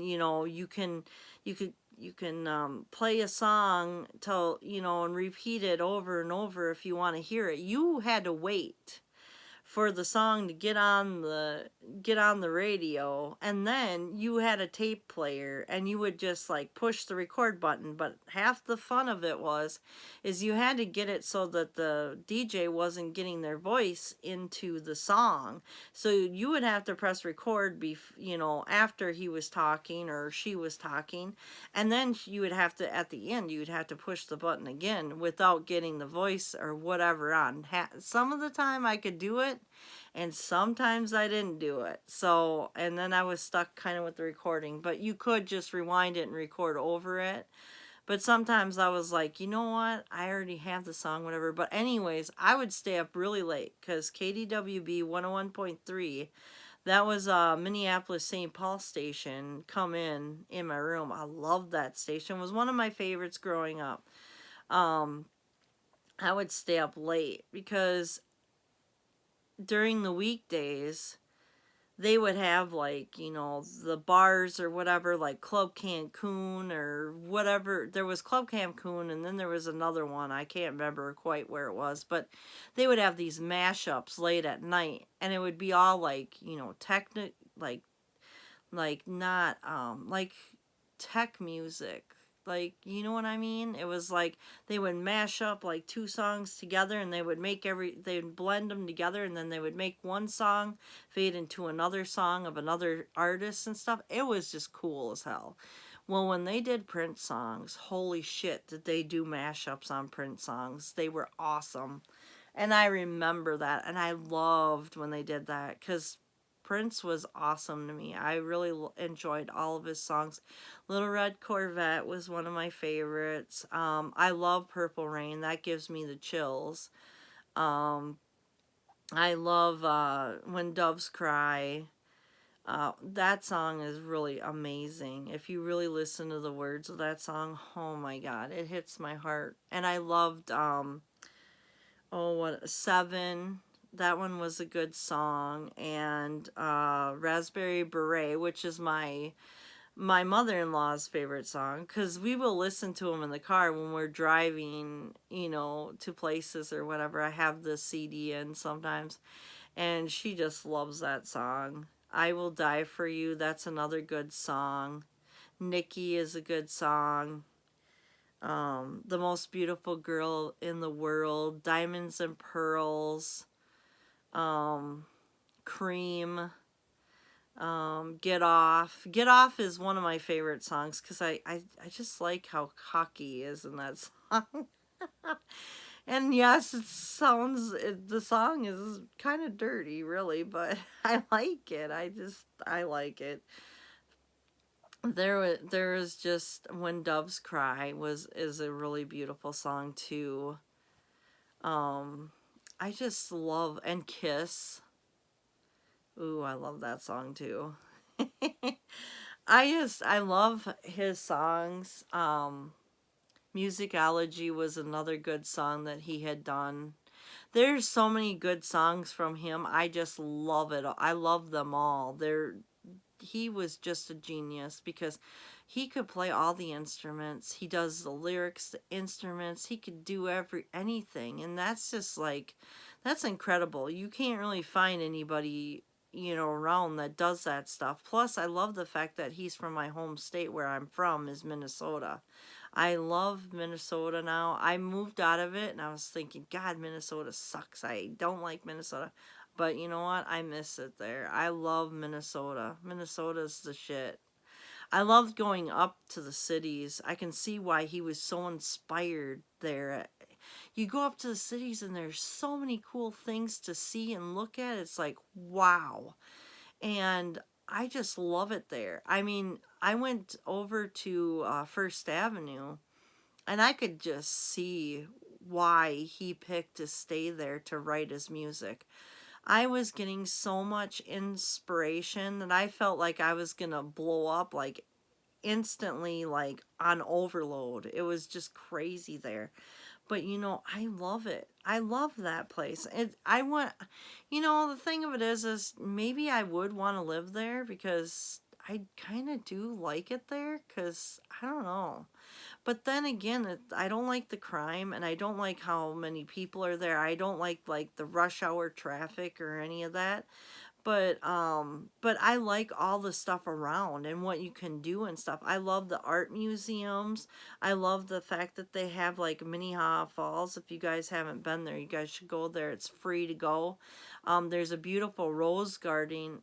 play a song till, and repeat it over and over if you want to hear it. You had to wait for the song to get on the radio, and then you had a tape player, and you would just like push the record button. But half the fun of it is you had to get it so that the DJ wasn't getting their voice into the song, so you would have to press record after he was talking or she was talking, and then you would have to, at the end, you would have to push the button again without getting the voice or whatever on. Some of the time I could do it, and sometimes I didn't do it. So, and then I was stuck kind of with the recording, but you could just rewind it and record over it. But sometimes I was like, you know what? I already have the song, whatever. But anyways, I would stay up really late because KDWB 101.3, that was Minneapolis St. Paul station, come in my room. I loved that station. It was one of my favorites growing up. Um, I would stay up late because during the weekdays, they would have, like, the bars or whatever, like Club Cancun or whatever. There was Club Cancun, and then there was another one. I can't remember quite where it was, but they would have these mashups late at night, and it would be all like, not like tech music. Like, you know what I mean? It was like they would mash up like two songs together, and they'd blend them together, and then they would make one song fade into another song of another artist and stuff. It was just cool as hell. Well, when they did Prince songs, holy shit, did they do mashups on Prince songs. They were awesome. And I remember that, and I loved when they did that, because Prince was awesome to me. I really enjoyed all of his songs. Little Red Corvette was one of my favorites. I love Purple Rain. That gives me the chills. Um, I love When Doves Cry. That song is really amazing. If you really listen to the words of that song, oh my God, it hits my heart. And I loved, Seven. That one was a good song. And Raspberry Beret, which is my mother-in-law's favorite song, because we will listen to them in the car when we're driving, to places or whatever. I have the CD in sometimes, and she just loves that song. I Will Die For You, that's another good song. Nikki is a good song. The Most Beautiful Girl in the World, Diamonds and Pearls, Cream, Get Off. Get Off is one of my favorite songs because I just like how cocky he is in that song. And yes, the song is kind of dirty, really, but I like it. I like it. There is just When Doves Cry is a really beautiful song too. I just love, and Kiss. Ooh, I love that song too. I love his songs. Musicology was another good song that he had done. There's so many good songs from him. I just love it. I love them all. He was just a genius because he could play all the instruments. He does the lyrics, the instruments. He could do anything, and that's just like that's incredible. You can't really find anybody, around that does that stuff. Plus, I love the fact that he's from my home state where I'm from is Minnesota. I love Minnesota now. I moved out of it and I was thinking, God, Minnesota sucks. I don't like Minnesota. But you know what? I miss it there. I love Minnesota. Minnesota's the shit. I loved going up to the cities. I can see why he was so inspired there. You go up to the cities and there's so many cool things to see and look at. It's like, wow. And I just love it there. I mean, I went over to First Avenue and I could just see why he picked to stay there to write his music. I was getting so much inspiration that I felt like I was gonna blow up like instantly, like on overload. It was just crazy there. But I love it. I love that place. I want, the thing of it is maybe I would want to live there because I kind of do like it there because I don't know. But then again, I don't like the crime and I don't like how many people are there. I don't like the rush hour traffic or any of that. But I like all the stuff around and what you can do and stuff. I love the art museums. I love the fact that they have like Minnehaha Falls. If you guys haven't been there, you guys should go there. It's free to go. There's a beautiful rose garden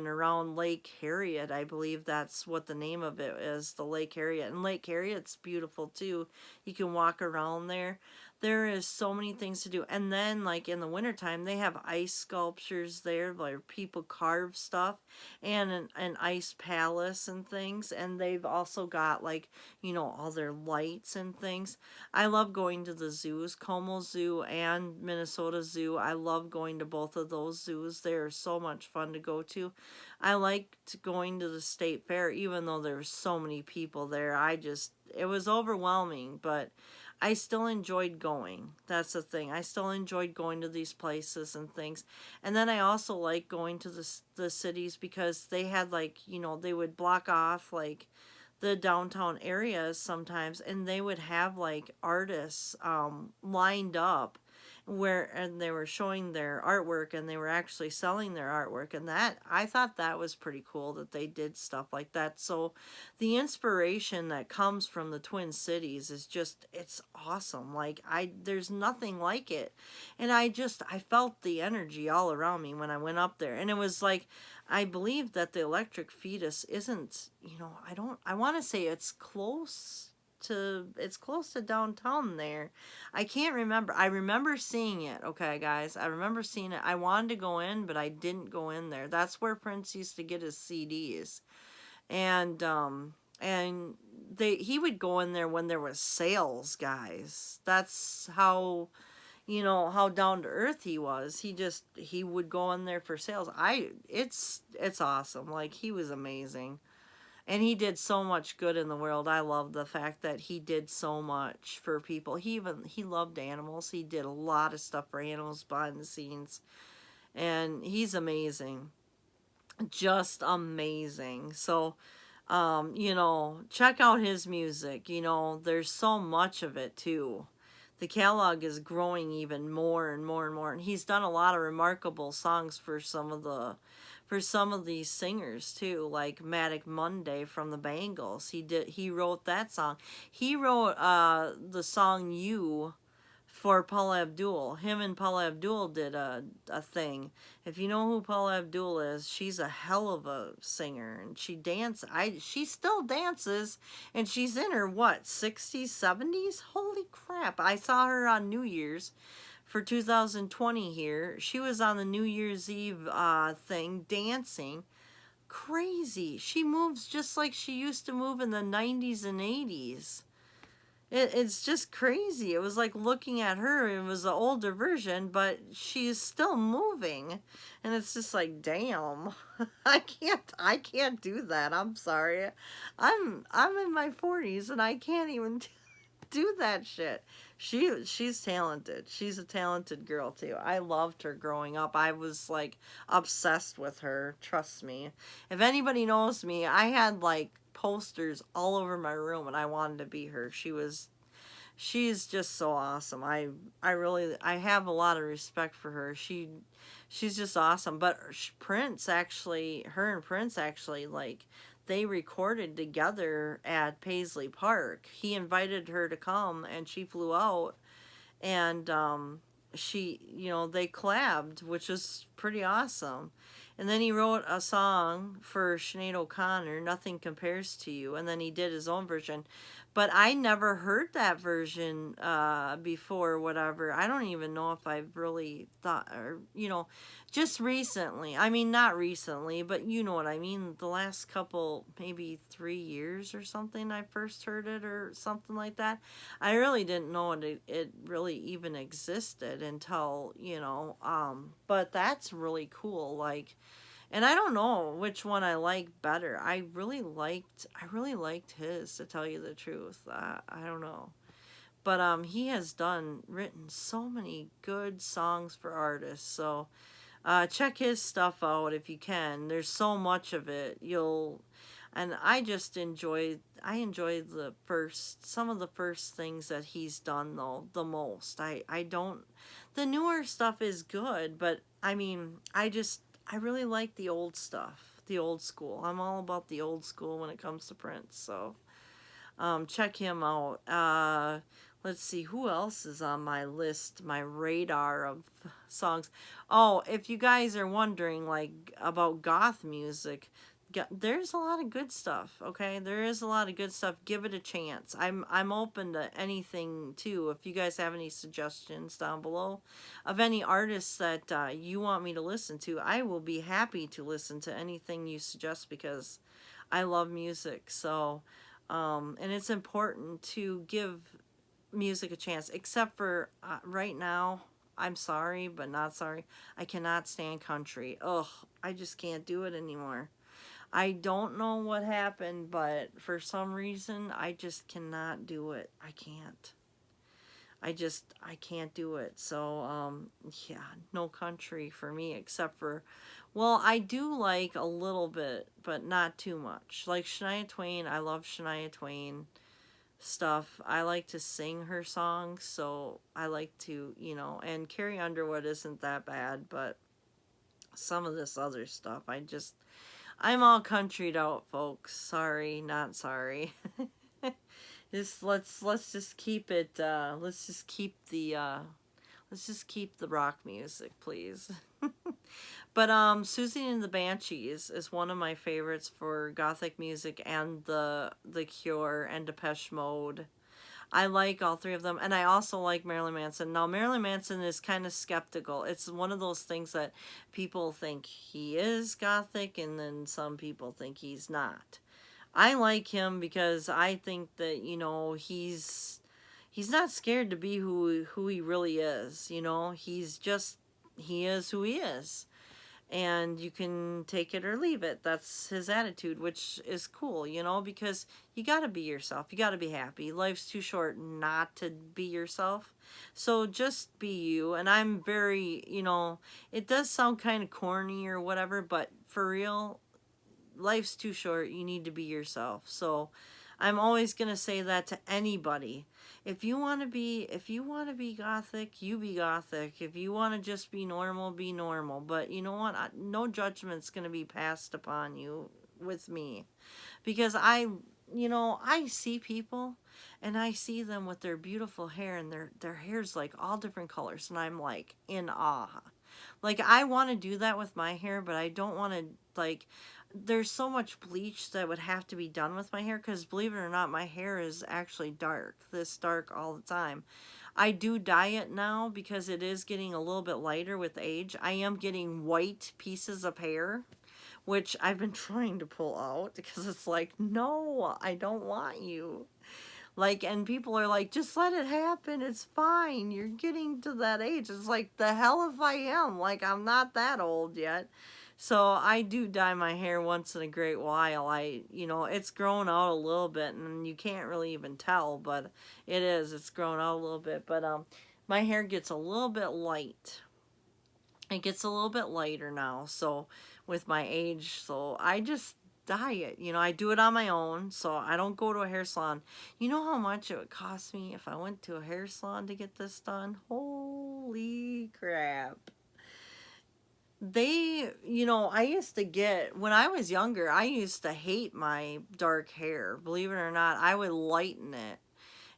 around Lake Harriet. I believe that's what the name of it is, the Lake Harriet. And Lake Harriet's beautiful too. You can walk around there. There is so many things to do. And then like in the wintertime, they have ice sculptures there where people carve stuff and an ice palace and things. And they've also got like, all their lights and things. I love going to the zoos, Como Zoo and Minnesota Zoo. I love going to both of those zoos. They're so much fun to go to. I liked going to the state fair, even though there were so many people there. It was overwhelming, but I still enjoyed going. That's the thing. I still enjoyed going to these places and things. And then I also like going to the cities because they had like, they would block off like the downtown areas sometimes and they would have like artists lined up and they were showing their artwork and they were actually selling their artwork, and that I thought that was pretty cool that they did stuff like that. So the inspiration that comes from the Twin Cities is just it's awesome. Like there's nothing like it. And I felt the energy all around me when I went up there. And it was like I believe that the Electric Fetus isn't, I want to say it's close to downtown there. I can't remember. I remember seeing it. Okay, guys. I remember seeing it. I wanted to go in, but I didn't go in there. That's where Prince used to get his CDs. And he would go in there when there was sales, guys. That's how down to earth he was. He would go in there for sales. It's awesome. Like he was amazing. And he did so much good in the world. I love the fact that he did so much for people. He loved animals. He did a lot of stuff for animals behind the scenes. And he's amazing. Just amazing. So, check out his music. There's so much of it too. The catalog is growing even more and more and more. And he's done a lot of remarkable songs for some of these singers too, like Matic Monday from the Bangles. He wrote that song. He wrote the song You for Paula Abdul. Him and Paula Abdul did a thing. If you know who Paula Abdul is, she's a hell of a singer and she still dances and she's in her 60s, 70s? Holy crap. I saw her on New Year's for 2020 here. She was on the New Year's Eve thing dancing. Crazy. She moves just like she used to move in the 90s and 80s. It's just crazy. It was like looking at her. It was an older version, but she's still moving, and it's just like, damn, I can't do that. I'm sorry. I'm in my 40s, and I can't even. do that shit. She's talented. She's a talented girl too. I loved her growing up. I was like obsessed with her. Trust me. If anybody knows me, I had like posters all over my room and I wanted to be her. She's just so awesome. I have a lot of respect for her. She's just awesome. But Prince actually, her and Prince actually, like, they recorded together at Paisley Park. He invited her to come and she flew out, and they collabed, which is pretty awesome. And then he wrote a song for Sinead O'Connor, Nothing Compares to You, and then he did his own version. But I never heard that version before, whatever. I don't even know if I've really thought, or, just recently. I mean, not recently, but you know what I mean. The last couple, maybe 3 years or something, I first heard it or something like that. I really didn't know it really even existed until, but that's really cool. Like, and I don't know which one I like better. I really liked his, to tell you the truth. I don't know. But he has written so many good songs for artists. So check his stuff out if you can. There's so much of it. And I enjoy some of the first things that he's done though the most. I don't, the newer stuff is good, but I mean, I really like the old stuff, the old school. I'm all about the old school when it comes to Prince. So check him out. Let's see who else is on my list, my radar of songs. Oh, if you guys are wondering, like, about goth music, there's a lot of good stuff. Okay, there is a lot of good stuff. Give it a chance. I'm open to anything too. If you guys have any suggestions down below of any artists that you want me to listen to, I will be happy to listen to anything you suggest, because I love music. So and it's important to give music a chance, except for right now. I'm sorry, but not sorry. I cannot stand country. Ugh, I just can't do it anymore. I don't know what happened, but for some reason, I just cannot do it. I can't. I can't do it. So, yeah, no country for me, except for, well, I do like a little bit, but not too much. Like Shania Twain, I love Shania Twain stuff. I like to sing her songs, so I like to, and Carrie Underwood isn't that bad, but some of this other stuff, I'm all countryed out, folks. Sorry, not sorry. Let's just keep it. Let's just keep the rock music, please. But Susie and the Banshees is one of my favorites for gothic music, and the Cure and Depeche Mode. I like all three of them, and I also like Marilyn Manson. Now, Marilyn Manson is kind of skeptical. It's one of those things that people think he is gothic, and then some people think he's not. I like him because I think that, he's not scared to be who he really is. He is who he is, and you can take it or leave it. That's his attitude, which is cool, because you got to be yourself. You got to be happy. Life's too short not to be yourself. So just be you. And I'm very, it does sound kind of corny or whatever, but for real, life's too short. You need to be yourself. So I'm always going to say that to anybody. If you want to be gothic, you be gothic. If you want to just be normal, be normal. But you know what? No judgment's going to be passed upon you with me, because I see people, and I see them with their beautiful hair, and their hair's like all different colors, and I'm like in awe. Like, I want to do that with my hair, but I don't want to, like, there's so much bleach that would have to be done with my hair, because believe it or not, my hair is actually this dark all the time. I do dye it now because it is getting a little bit lighter with age. I am getting white pieces of hair, which I've been trying to pull out, because it's like, no, I don't want you. Like, and people are like, just let it happen. It's fine. You're getting to that age. It's like, the hell if I am. Like, I'm not that old yet. So I do dye my hair once in a great while. It's grown out a little bit and you can't really even tell, but it's grown out a little bit. But my hair gets a little bit light. It gets a little bit lighter now. So with my age, so I just dye it. I do it on my own, so I don't go to a hair salon. You know how much it would cost me if I went to a hair salon to get this done? Holy crap. I used to get, when I was younger, I used to hate my dark hair. Believe it or not, I would lighten it.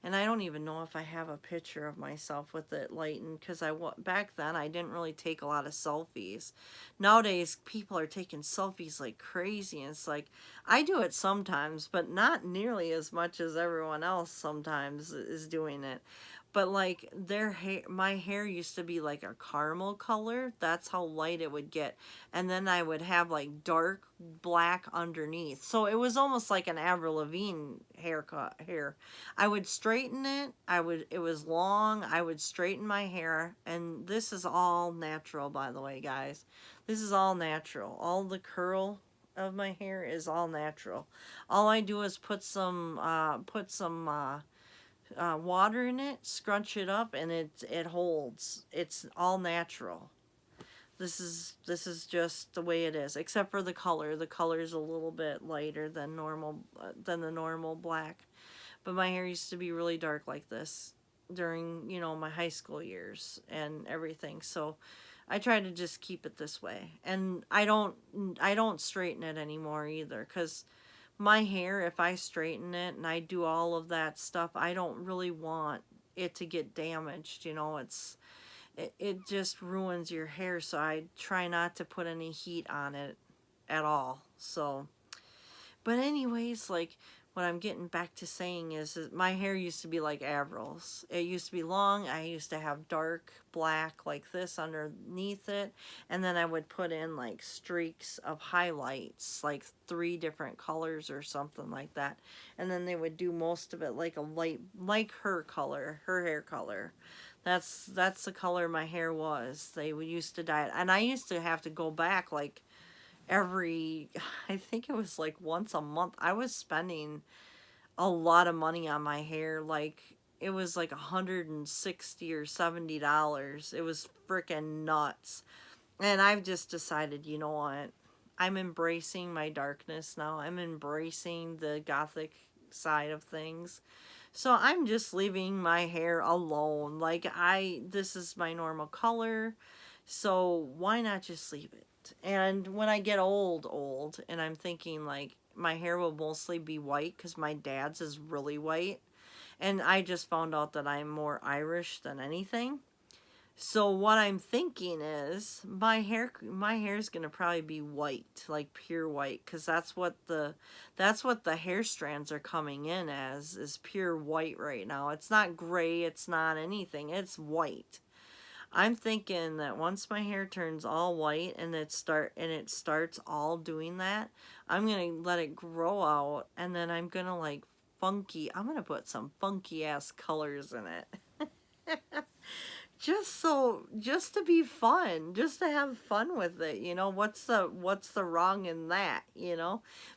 And I don't even know if I have a picture of myself with it lightened because back then I didn't really take a lot of selfies. Nowadays, people are taking selfies like crazy. And it's like, I do it sometimes, but not nearly as much as everyone else sometimes is doing it. But like my hair used to be like a caramel color. That's how light it would get. And then I would have like dark black underneath. So it was almost like an Avril Lavigne hair. I would straighten it. It was long. I would straighten my hair. And this is all natural, by the way, guys. This is all natural. All the curl of my hair is all natural. All I do is put some water in it, scrunch it up, and it holds. It's all natural. This is just the way it is, except for the color. The color is a little bit lighter than the normal black. But my hair used to be really dark like this during, my high school years and everything. So I try to just keep it this way. And I don't straighten it anymore either cuz my hair, if I straighten it and I do all of that stuff, I don't really want it to get damaged. It just ruins your hair, so I try not to put any heat on it at all. So, but anyways, like what I'm getting back to saying is my hair used to be like Avril's. It used to be long. I used to have dark black like this underneath it, and then I would put in like streaks of highlights, like 3 different colors or something like that. And then they would do most of it like a light, like her hair color. That's the color my hair was. They would used to dye it, and I used to have to go back like every, I think it was like once a month. I was spending a lot of money on my hair. Like it was like $160 or $70. It was freaking nuts. And I've just decided, you know what? I'm embracing my darkness now. I'm embracing the gothic side of things. So I'm just leaving my hair alone. Like this is my normal color. So why not just leave it? And when I get old, and I'm thinking like my hair will mostly be white because my dad's is really white. And I just found out that I'm more Irish than anything. So what I'm thinking is my hair is gonna probably be white, like pure white, because that's what the hair strands are coming in as, is pure white right now. It's not gray, it's not anything, it's white. I'm thinking that once my hair turns all white and it starts all doing that, I'm gonna let it grow out, and then I'm gonna I'm gonna put some funky ass colors in it. Just to be fun, just to have fun with it, what's the wrong in that?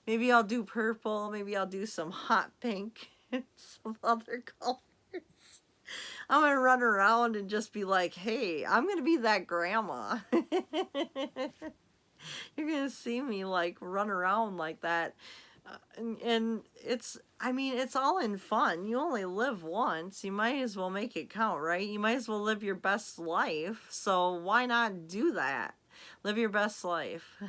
Maybe I'll do purple, maybe I'll do some hot pink and some other colors. I'm gonna run around and just be like, hey, I'm gonna be that grandma. You're gonna see me like run around like that. And it's all in fun. You only live once. You might as well make it count, right? You might as well live your best life. So why not do that? Live your best life.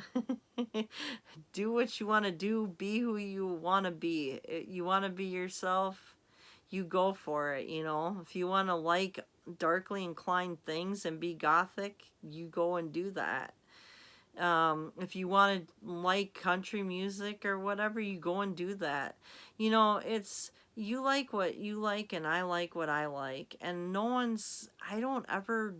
Do what you want to do. Be who you want to be. You want to be yourself, you go for it. If you want to like darkly inclined things and be gothic, you go and do that. If you want to like country music or whatever, you go and do that. It's, you like what you like and I like what I like, and I don't ever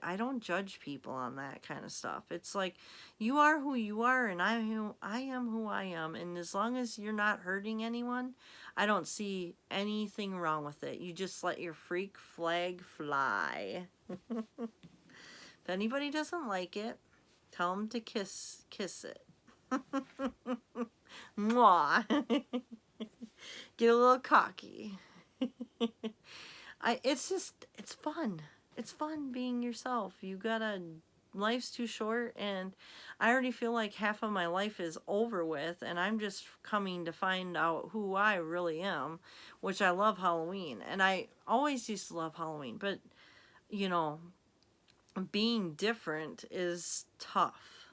I don't judge people on that kind of stuff. It's like, you are who you are and I am who I am, and as long as you're not hurting anyone, I don't see anything wrong with it. You just let your freak flag fly. If anybody doesn't like it, Tell them to kiss it. Mwah. Get a little cocky. It's fun. It's fun being yourself. Life's too short, and I already feel like half of my life is over with, and I'm just coming to find out who I really am, which I love Halloween. And I always used to love Halloween, but, you know, being different is tough.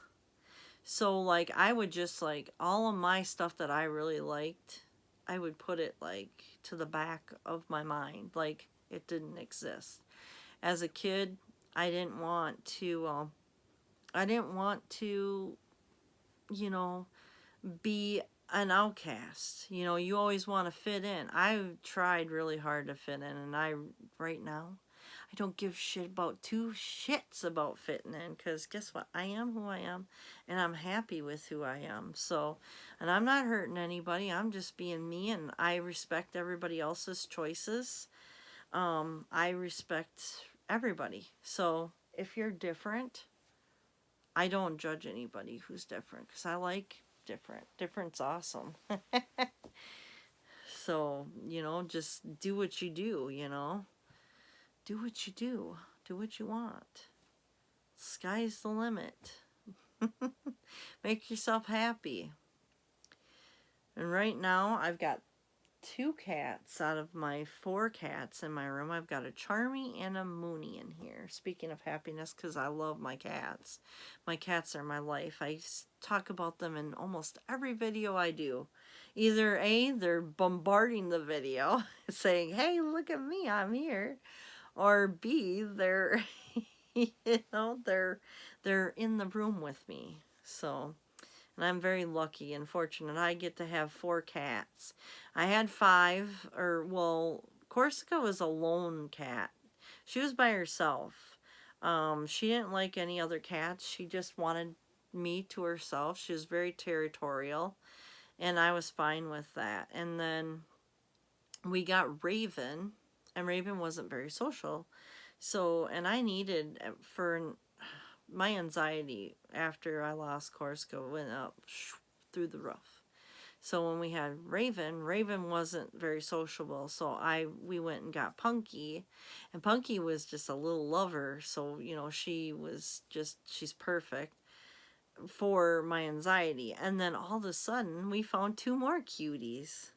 So, like, I would just, like, all of my stuff that I really liked, I would put it, like, to the back of my mind, like it didn't exist. As a kid, I didn't want to, you know, be an outcast. You know, you always want to fit in. I tried really hard to fit in, and right now, I don't give shit about two shits about fitting in, because guess what? I am who I am, and I'm happy with who I am. So, and I'm not hurting anybody. I'm just being me, and I respect everybody else's choices. I respect everybody. So, if you're different, I don't judge anybody who's different, because I like different. Different's awesome. So, you know, just do what you do, you know. Do what you do. Do what you want. Sky's the limit. Make yourself happy. And right now, I've got 2 cats out of my 4 cats in my room. I've got a Charmy and a Mooney in here. Speaking of happiness, because I love my cats. My cats are my life. I talk about them in almost every video I do. Either A, they're bombarding the video, saying, hey, look at me, I'm here. Or B, they're, you know, they're in the room with me. So, and I'm very lucky and fortunate. I get to have 4 cats. I had 5, well, Corsica was a lone cat. She was by herself. She didn't like any other cats. She just wanted me to herself. She was very territorial, and I was fine with that. And then we got Raven, and Raven wasn't very social. So, and I needed, for my anxiety after I lost Corsica went up through the roof. So when we had Raven, Raven wasn't very sociable. So we went and got Punky, and Punky was just a little lover. So, you know, she's perfect for my anxiety. And then all of a sudden we found 2 more cuties.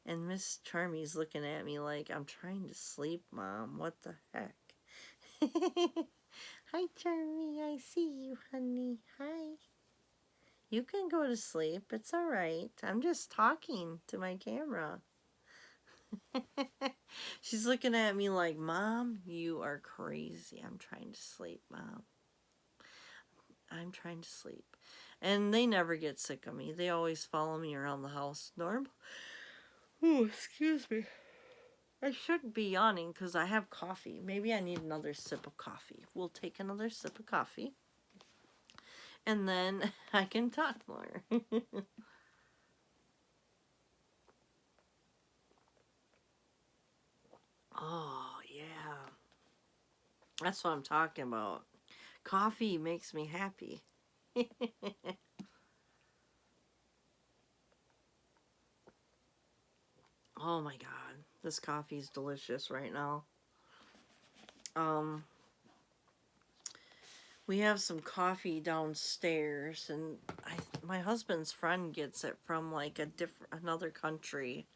And Miss Charmy's looking at me like, I'm trying to sleep, Mom. What the heck? Hi, Charmy. I see you, honey. Hi. You can go to sleep. It's all right. I'm just talking to my camera. She's looking at me like, Mom, you are crazy. I'm trying to sleep, Mom. I'm trying to sleep. And they never get sick of me. They always follow me around the house. Norm? Oh, excuse me. I shouldn't be yawning because I have coffee. Maybe I need another sip of coffee. We'll take another sip of coffee. And then I can talk more. Oh, yeah. That's what I'm talking about. Coffee makes me happy. Oh my God. This coffee is delicious right now. We have some coffee downstairs, and my husband's friend gets it from like another country,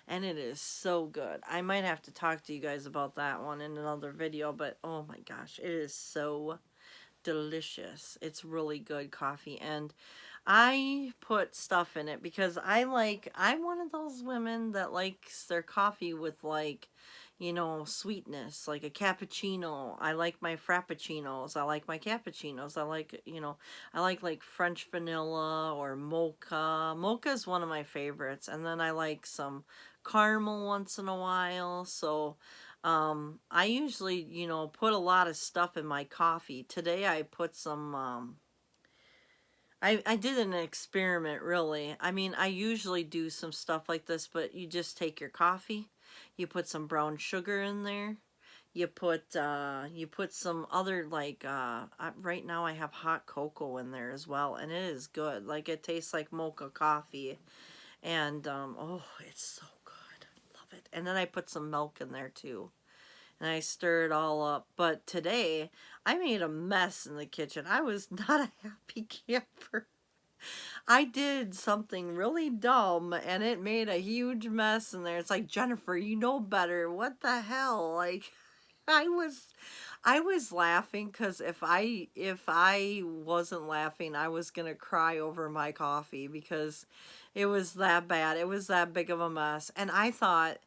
and it is so good. I might have to talk to you guys about that one in another video, but oh my gosh, it is so delicious. It's really good coffee, and I put stuff in it because I'm one of those women that likes their coffee with, like, you know, sweetness, like a cappuccino. I like my frappuccinos. I like my cappuccinos. I like, you know, I like French vanilla or mocha. Mocha is one of my favorites. And then I like some caramel once in a while. So, I usually, you know, put a lot of stuff in my coffee. Today I put some, I did an experiment, really. I mean, I usually do some stuff like this, but you just take your coffee, you put some brown sugar in there, You put some other like right now I have hot cocoa in there as well, and it is good. Like it tastes like mocha coffee, and oh, it's so good. Love it. And then I put some milk in there too. And I stir it all up. But today I made a mess in the kitchen. I was not a happy camper. I did something really dumb and it made a huge mess in there. It's like, Jennifer, you know better. What the hell? Like I was I was laughing cuz if I wasn't laughing, I was going to cry over my coffee because it was that bad. It was that big of a mess. And I thought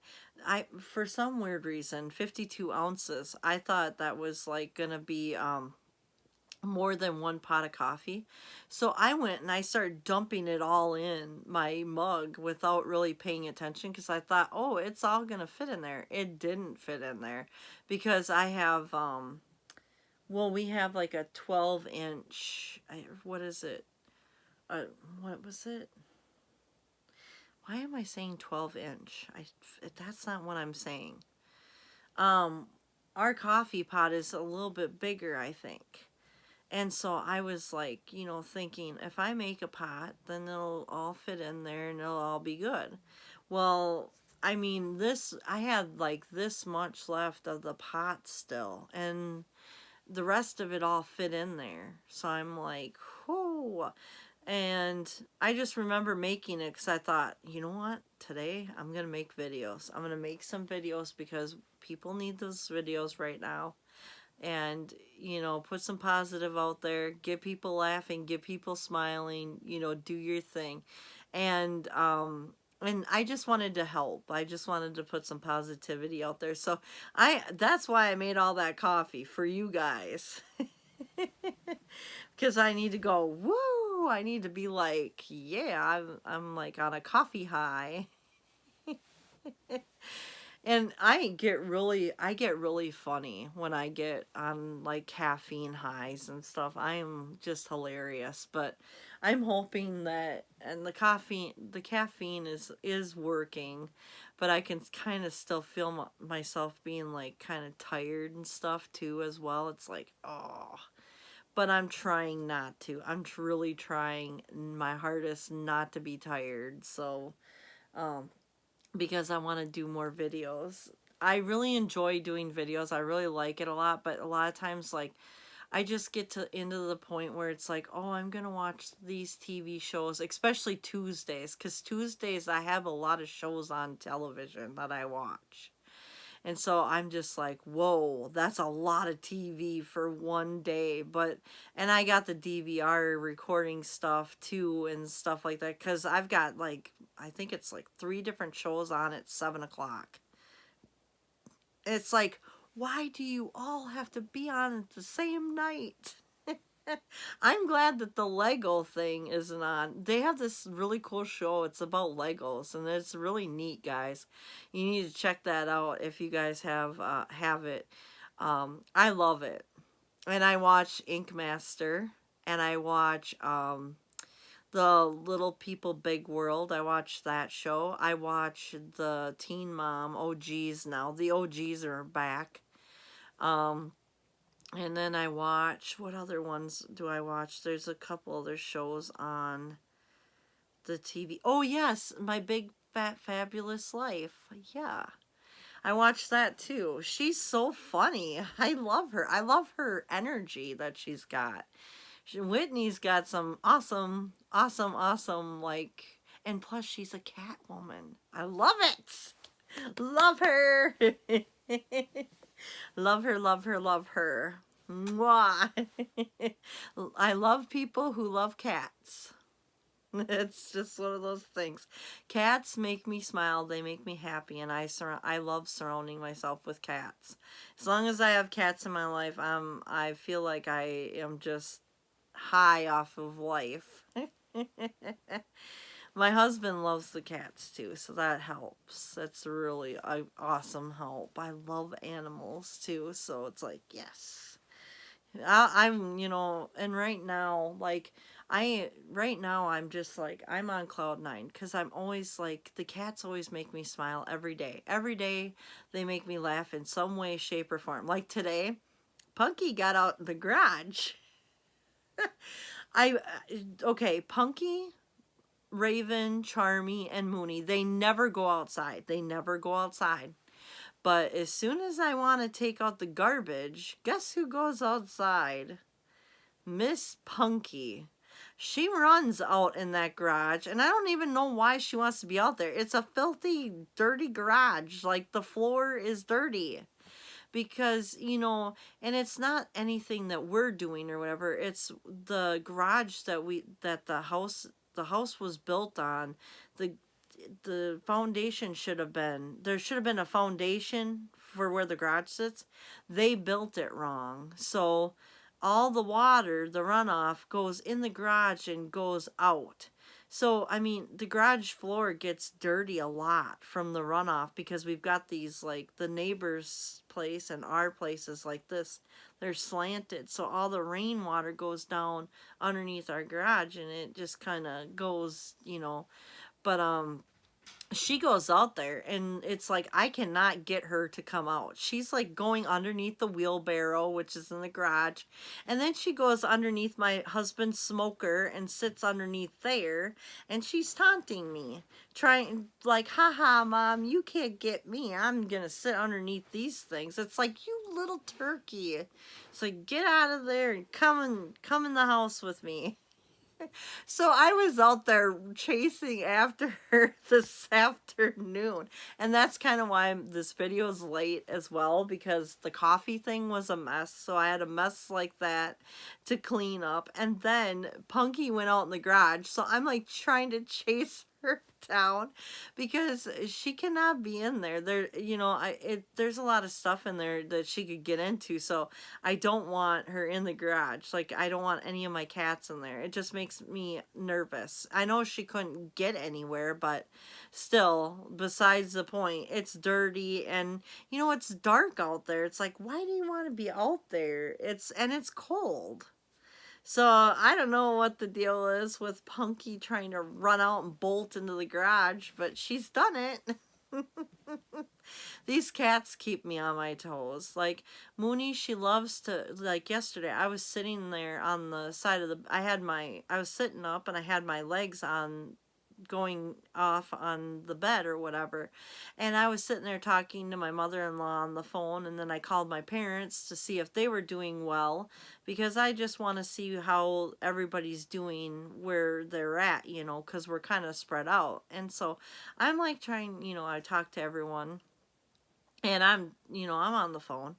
I for some weird reason, 52 ounces. I thought that was like going to be more than one pot of coffee. So I went and I started dumping it all in my mug without really paying attention because I thought, oh, it's all going to fit in there. It didn't fit in there because I have, well, we have like a 12-inch, what is it? What was it? Why am I saying 12-inch? That's not what I'm saying. Um, our coffee pot is a little bit bigger, I think. And so I was like, thinking if I make a pot, then it'll all fit in there and it'll all be good. Well, I mean, I had like this much left of the pot still, and the rest of it all fit in there. So I'm like, whoa. And I just remember making it because I thought, you know what? Today I'm going to make videos. I'm going to make some videos because people need those videos right now, and put some positive out there, get people laughing, get people smiling, do your thing. And I just wanted to help. I just wanted to put some positivity out there. So that's why I made all that coffee for you guys. Cuz I need to go, woo, I need to be like, yeah, I'm like on a coffee high. And I get really funny when I get on like caffeine highs and stuff. I am just hilarious, but I'm hoping that, and the caffeine is working, but I can kind of still feel myself being like kind of tired and stuff too as well. It's like, oh, but I'm trying not to. I'm really trying my hardest not to be tired. So, um because I want to do more videos. I really enjoy doing videos. I really like it a lot, but a lot of times like I just get to into the point where it's like, oh, I'm going to watch these TV shows, especially Tuesdays, cuz Tuesdays I have a lot of shows on television that I watch. And so I'm just like, whoa, that's a lot of TV for one day. And I got the DVR recording stuff too and stuff like that. Because I've got like, I think it's like 3 different shows on at 7 o'clock. It's like, why do you all have to be on at the same night? I'm glad that the Lego thing isn't on. They have this really cool show. It's about Legos, and it's really neat, guys. You need to check that out if you guys have it. I love it, and I watch Ink Master, and I watch the Little People Big World. I watch that show. I watch the Teen Mom OGs now. The OGs are back. Um, and then I watch, what other ones do I watch? There's a couple other shows on the TV. Oh, yes, My Big Fat Fabulous Life. Yeah. I watched that too. She's so funny. I love her. I love her energy that she's got. Whitney's got some awesome, awesome, awesome, like, and plus she's a cat woman. I love it. Love her. Love her, love her, love her. Mwah. I love people who love cats. It's just one of those things. Cats make me smile. They make me happy, and I love surrounding myself with cats. As long as I have cats in my life, I feel like I am just high off of life. My husband loves the cats too, so that helps. That's really awesome help. I love animals too, so it's like, yes. I'm, and right now, like, right now I'm just like, I'm on cloud nine because I'm always like, the cats always make me smile every day. Every day they make me laugh in some way, shape, or form. Like today, Punky got out in the garage. I okay, Punky, Raven, Charmy, and Mooney, they never go outside. They never go outside. But as soon as I want to take out the garbage, guess who goes outside? Miss Punky. She runs out in that garage, and I don't even know why she wants to be out there. It's a filthy, dirty garage. Like, the floor is dirty. Because, and it's not anything that we're doing or whatever. It's the garage that the house was built on. The foundation there should have been a foundation for where the garage sits. They built it wrong. So all the water, the runoff, goes in the garage and goes out. So, I mean, the garage floor gets dirty a lot from the runoff because we've got these, like, the neighbor's place and our place is like this. They're slanted. So all the rainwater goes down underneath our garage and it just kind of goes, But, she goes out there and it's like I cannot get her to come out. She's like going underneath the wheelbarrow, which is in the garage, and then she goes underneath my husband's smoker and sits underneath there, and she's taunting me, trying like, haha, mom, you can't get me, I'm gonna sit underneath these things. It's like, you little turkey. It's like, get out of there and come in the house with me. So I was out there chasing after her this afternoon. And that's kind of why this video is late as well, because the coffee thing was a mess. So I had a mess like that to clean up. And then Punky went out in the garage. So I'm like trying to chase her down because she cannot be in there. There's a lot of stuff in there that she could get into, so I don't want her in the garage. Like, I don't want any of my cats in there. It just makes me nervous. I know she couldn't get anywhere, but still, besides the point, it's dirty and it's dark out there. It's like, why do you want to be out there? It's cold. So I don't know what the deal is with Punky trying to run out and bolt into the garage, but she's done it. These cats keep me on my toes. Like, Mooney, she loves to, like, yesterday I was sitting there on the side of I was sitting up and I had my legs on, going off on the bed or whatever, and I was sitting there talking to my mother-in-law on the phone, and then I called my parents to see if they were doing well, because I just want to see how everybody's doing where they're at, because we're kind of spread out. And so I'm like trying, I talk to everyone, and I'm on the phone,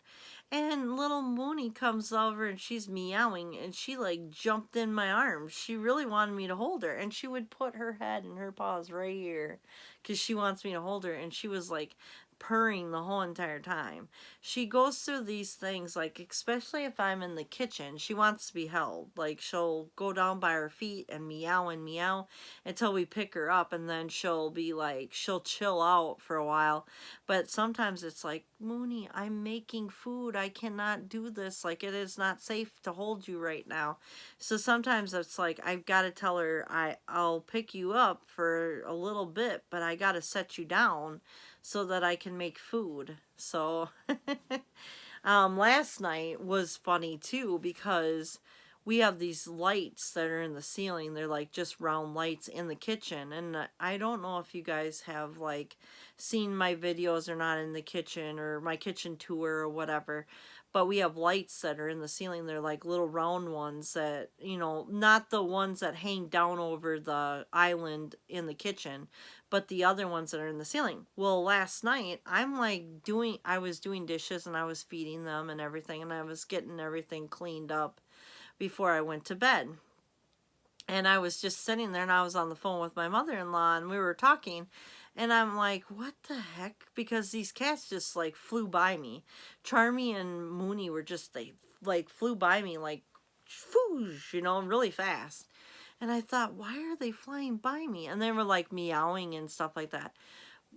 and little Mooney comes over and she's meowing and she like jumped in my arms. She really wanted me to hold her, and she would put her head and her paws right here because she wants me to hold her, and she was like purring the whole entire time. She goes through these things, like, especially if I'm in the kitchen, she wants to be held. Like, she'll go down by her feet and meow until we pick her up, and then she'll be like, she'll chill out for a while. But sometimes it's like, Mooney, I'm making food, I cannot do this, like, it is not safe to hold you right now. So sometimes it's like, I've got to tell her, I'll pick you up for a little bit, but I got to set you down so that I can make food. So last night was funny too, because we have these lights that are in the ceiling. They're like just round lights in the kitchen. And I don't know if you guys have like seen my videos or not in the kitchen, or my kitchen tour or whatever. But we have lights that are in the ceiling. They're like little round ones that, not the ones that hang down over the island in the kitchen, but the other ones that are in the ceiling. Well, last night, I was doing dishes and I was feeding them and everything, and I was getting everything cleaned up before I went to bed. And I was just sitting there and I was on the phone with my mother-in-law and we were talking, and I'm like, what the heck? Because these cats just like flew by me. Charmy and Mooney were just, they like flew by me like, whoosh, really fast. And I thought, why are they flying by me? And they were like meowing and stuff like that.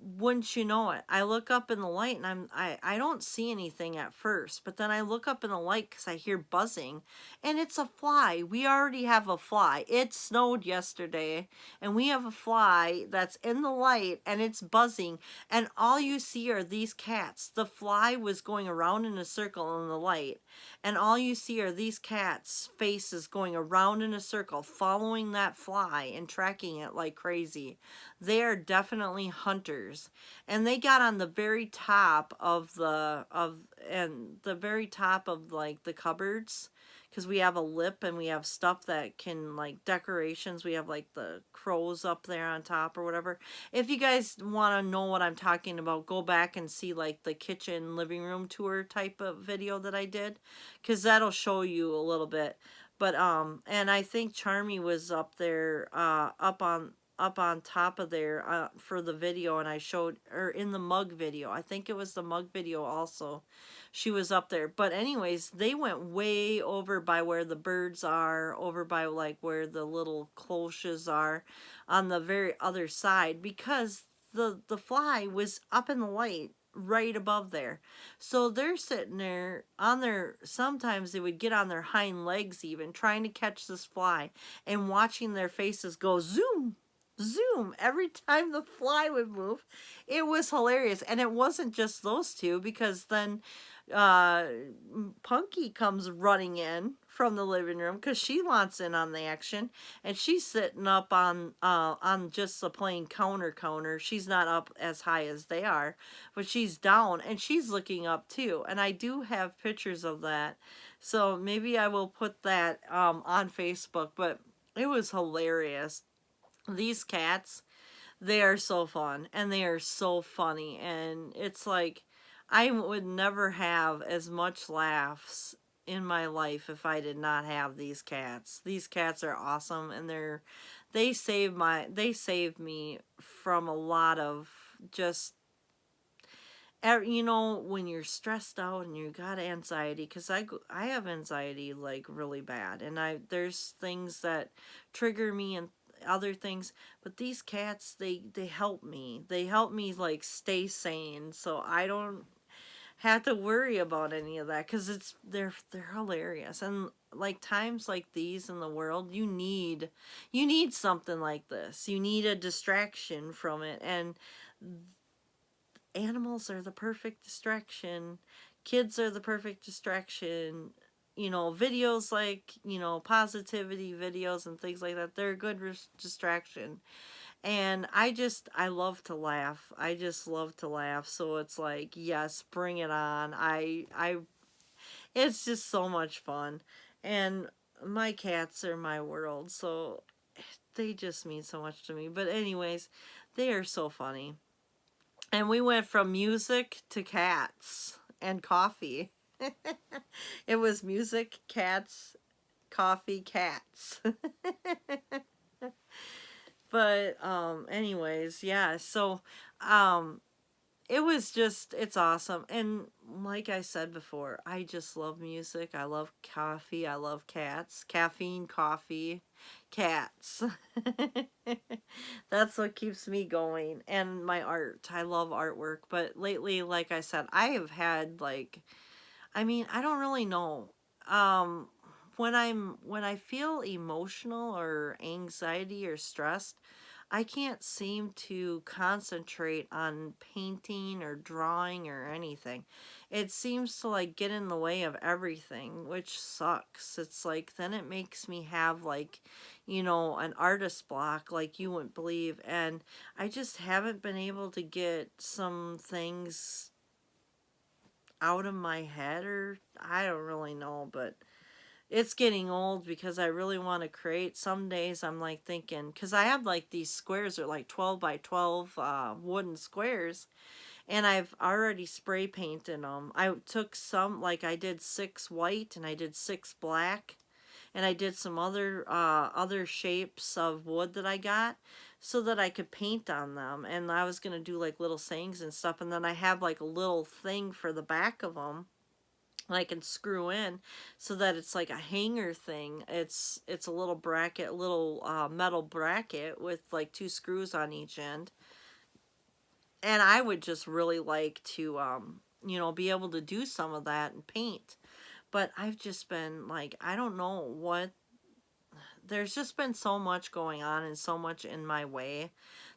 wouldn't you know it, I look up in the light and I don't see anything at first, but then I look up in the light because I hear buzzing, and it's a fly. We already have a fly. It snowed yesterday, and we have a fly that's in the light and it's buzzing, and all you see are these cats. The fly was going around in a circle in the light, and all you see are these cats' faces going around in a circle, following that fly and tracking it like crazy. They are definitely hunters, and they got on the very top of the very top of like the cupboards, because we have a lip and we have stuff that can, like, decorations. We have like the crows up there on top or whatever. If you guys want to know what I'm talking about, go back and see like the kitchen living room tour type of video that I did, because that'll show you a little bit. But and I think Charmy was up there, up on top of there, for the video, and I showed, or in the mug video, I think it was the mug video also, she was up there. But anyways, they went way over by where the birds are, over by like where the little cloches are, on the very other side, because the fly was up in the light right above there. So they're sitting there on their, sometimes they would get on their hind legs even, trying to catch this fly, and watching their faces go zoom, zoom every time the fly would move. It was hilarious. And it wasn't just those two, because then uh Punky comes running in from the living room because she wants in on the action, and she's sitting up on just the plain counter. She's not up as high as they are, but she's down and she's looking up too. And I do have pictures of that, so maybe I will put that on Facebook. But it was hilarious. These cats, they are so fun and they are so funny, and it's like I would never have as much laughs in my life if I did not have these cats. These cats are awesome, and they save me from a lot of just you know, when you're stressed out and you got anxiety, because I have anxiety like really bad, and there's things that trigger me and other things, but these cats, they help me. They help me like stay sane, so I don't have to worry about any of that, because they're hilarious. And like times like these in the world, you need something like this. You need a distraction from it, and animals are the perfect distraction. Kids are the perfect distraction. You know, videos like, you know, positivity videos and things like that, they're a good distraction. And I love to laugh. I just love to laugh. So it's like, yes, bring it on. It's just so much fun. And my cats are my world. So they just mean so much to me. But anyways, they are so funny. And we went from music to cats and coffee. It was music, cats, coffee, cats. But anyways, yeah. So um it was just, it's awesome. And like I said before, I just love music. I love coffee. I love cats. Caffeine, coffee, cats. That's what keeps me going. And my art. I love artwork. But lately, like I said, I have had like, I mean, I don't really know. Um, when I feel emotional or anxiety or stressed, I can't seem to concentrate on painting or drawing or anything. It seems to like get in the way of everything, which sucks. It's like then it makes me have like, you know, an artist block like you wouldn't believe. And I just haven't been able to get some things out of my head, or I don't really know, but it's getting old because I really want to create. Some days I'm like thinking, because I have like these squares are like 12 by 12 wooden squares, and I've already spray painted them. I took some, like I did 6 white and I did 6 black, and I did some other shapes of wood that I got so that I could paint on them. And I was going to do like little sayings and stuff, and then I have like a little thing for the back of them I can screw in so that it's like a hanger thing. It's a little bracket, little metal bracket with like 2 screws on each end. and I would just really like to, you know, be able to do some of that and paint. But I've just been like, I don't know what, there's just been so much going on and so much in my way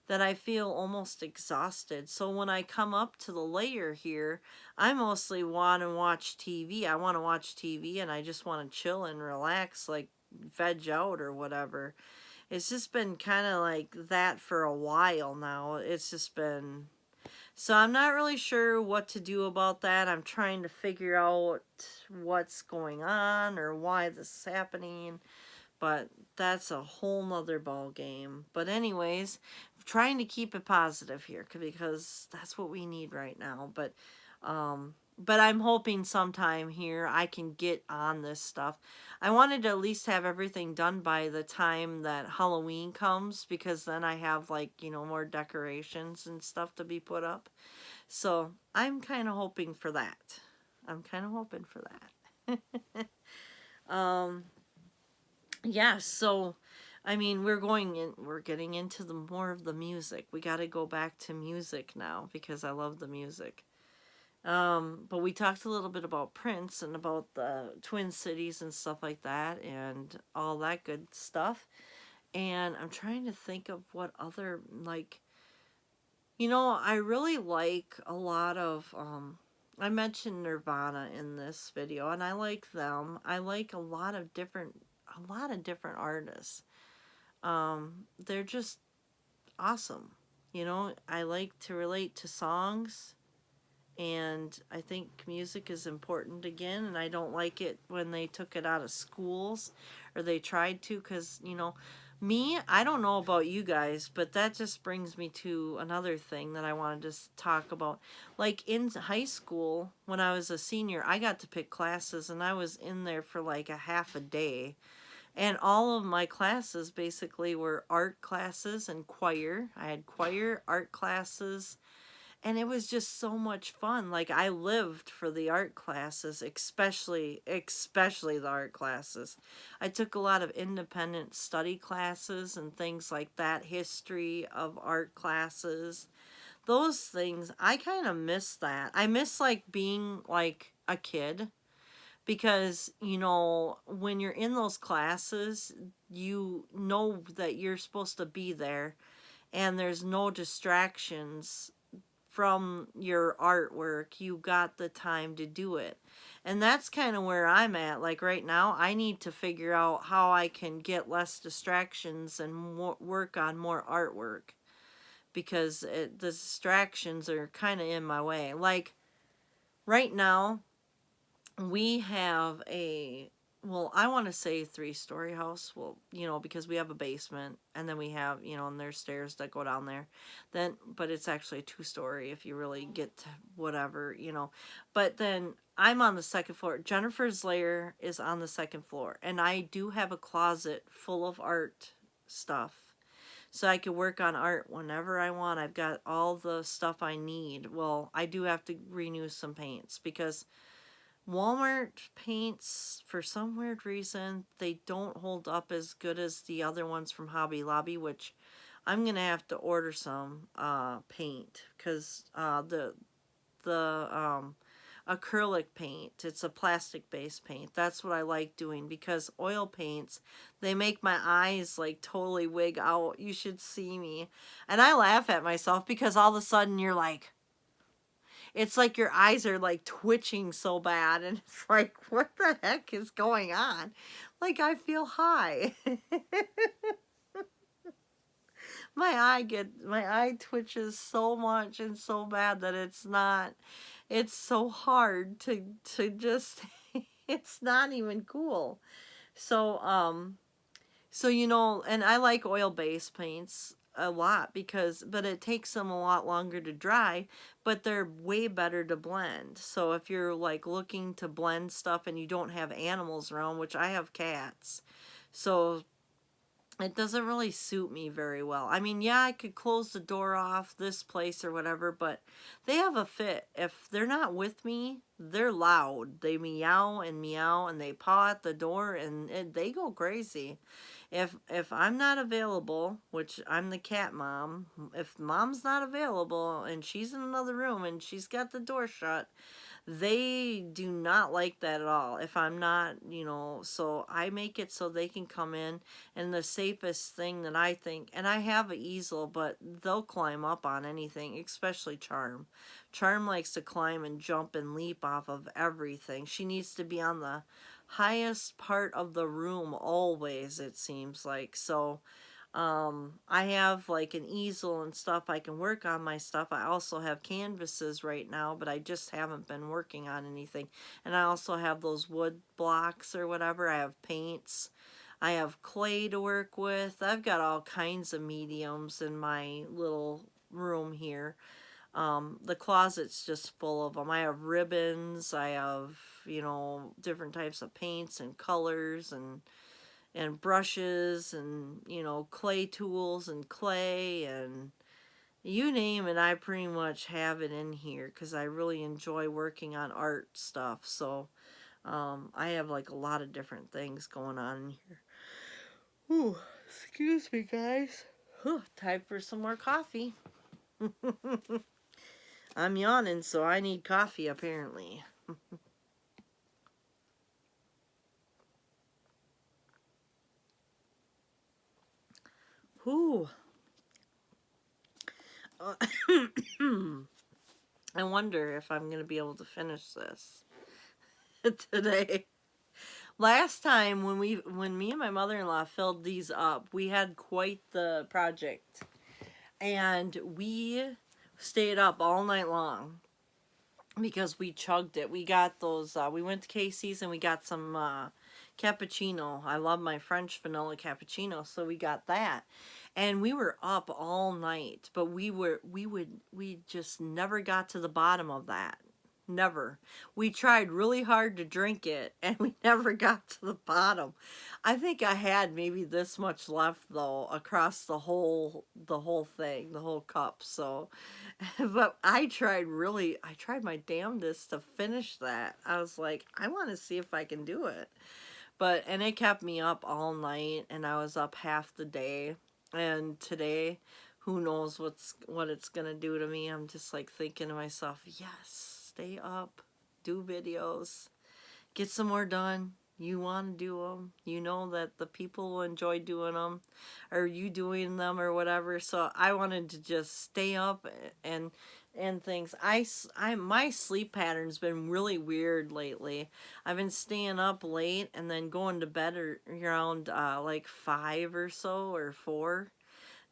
that I feel almost exhausted. So when I come up to the layer here, I mostly want to watch TV. I want to watch TV and I just want to chill and relax, like veg out or whatever. It's just been kind of like that for a while now. It's just been, so I'm not really sure what to do about that. I'm trying to figure out what's going on or why this is happening, but that's a whole nother ball game. But anyways, trying to keep it positive here because that's what we need right now. But I'm hoping sometime here I can get on this stuff. I wanted to at least have everything done by the time that Halloween comes, because then I have, like, you know, more decorations and stuff to be put up. So I'm kind of hoping for that. I'm kind of hoping for that. um, yeah, so I mean, we're getting into the more of the music. We got to go back to music now because I love the music. But we talked a little bit about Prince and about the Twin Cities and stuff like that and all that good stuff. And I'm trying to think of what other, like, you know, I really like a lot of, I mentioned Nirvana in this video and I like them. I like a lot of different artists. They're just awesome. You know, I like to relate to songs, and I think music is important again, and I don't like it when they took it out of schools, or they tried to, because, you know, me, I don't know about you guys, but that just brings me to another thing that I wanted to talk about. Like in high school, when I was a senior, I got to pick classes, and I was in there for like a half a day. And all of my classes basically were art classes and choir. I had choir, art classes, and it was just so much fun. Like I lived for the art classes, especially the art classes. I took a lot of independent study classes and things like that, history of art classes. Those things, I kind of miss that. I miss like being like a kid, because you know when you're in those classes you know that you're supposed to be there and there's no distractions from your artwork. You got the time to do it. And that's kind of where I'm at. Like right now, I need to figure out how I can get less distractions and work on more artwork, because the distractions are kind of in my way. Like right now, we have a, well, I want to say 3-story house. Well, you know, because we have a basement and then we have, you know, and there's stairs that go down there. Then, but it's actually a 2-story if you really get to whatever, you know. But then I'm on the second floor. Jennifer's lair is on the second floor, and I do have a closet full of art stuff. So I can work on art whenever I want. I've got all the stuff I need. Well, I do have to renew some paints because Walmart paints, for some weird reason, they don't hold up as good as the other ones from Hobby Lobby, which I'm gonna have to order some paint, because the acrylic paint, it's a plastic based paint. That's what I like doing, because oil paints, they make my eyes like totally wig out. You should see me. And I laugh at myself because all of a sudden you're like, it's like your eyes are like twitching so bad, and it's like, what the heck is going on? Like I feel high. My eye twitches so much and so bad that it's so hard to just it's not even cool. So so, you know, and I like oil-based paints a lot because, but it takes them a lot longer to dry, but they're way better to blend. So if you're like looking to blend stuff and you don't have animals around, which I have cats, so it doesn't really suit me very well. I mean, yeah, I could close the door off this place or whatever, but they have a fit. If they're not with me, they're loud. They meow and they paw at the door and they go crazy. If I'm not available, which I'm the cat mom, if mom's not available and she's in another room and she's got the door shut, they do not like that at all. If I'm not, so I make it so they can come in. And the safest thing that I think, and I have an easel, but they'll climb up on anything, especially Charm. Charm likes to climb and jump and leap off of everything. She needs to be on the highest part of the room always, it seems like. So I have like an easel and stuff. I can work on my stuff. I also have canvases right now, but I just haven't been working on anything. And I also have those wood blocks or whatever. I have paints. I have clay to work with. I've got all kinds of mediums in my little room here. The closet's just full of them. I have ribbons. I have, different types of paints and colors and brushes and clay tools and clay and you name it. I pretty much have it in here because I really enjoy working on art stuff. So I have like a lot of different things going on in here. Ooh, excuse me, guys. Time for some more coffee. I'm yawning, so I need coffee apparently. Ooh. I wonder if I'm going to be able to finish this today. Last time when me and my mother-in-law filled these up, we had quite the project. And we stayed up all night long because we chugged it. We got those we went to Casey's and we got some cappuccino. I love my French vanilla cappuccino, so we got that. And we were up all night, but we just never got to the bottom of that. Never. We tried really hard to drink it and we never got to the bottom. I think I had maybe this much left though across the whole thing, the whole cup. So but I tried my damnedest to finish that. I was like, I want to see if I can do it. And it kept me up all night and I was up half the day. And today, who knows what it's gonna do to me. I'm just like thinking to myself, yes, stay up, do videos, get some more done. You want to do them. You know that the people will enjoy doing them, or you doing them, or whatever. So I wanted to just stay up and things. My sleep pattern's been really weird lately. I've been staying up late and then going to bed around like 5 or so or 4.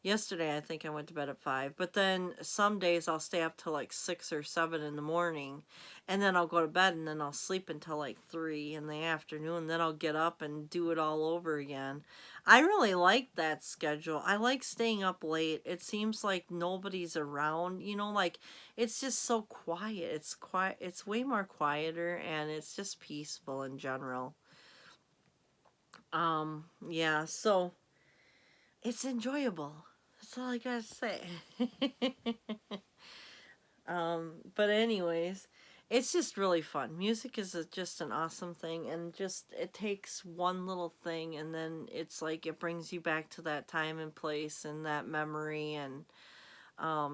Yesterday, I think I went to bed at 5, but then some days I'll stay up till like 6 or 7 in the morning, and then I'll go to bed, and then I'll sleep until like 3 in the afternoon, then I'll get up and do it all over again. I really like that schedule. I like staying up late. It seems like nobody's around, like it's just so quiet. It's quiet. It's way more quieter, and it's just peaceful in general. Yeah, so it's enjoyable. That's all I gotta say. But anyways, it's just really fun. Music is just an awesome thing, and just it takes one little thing, and then it's like it brings you back to that time and place and that memory, and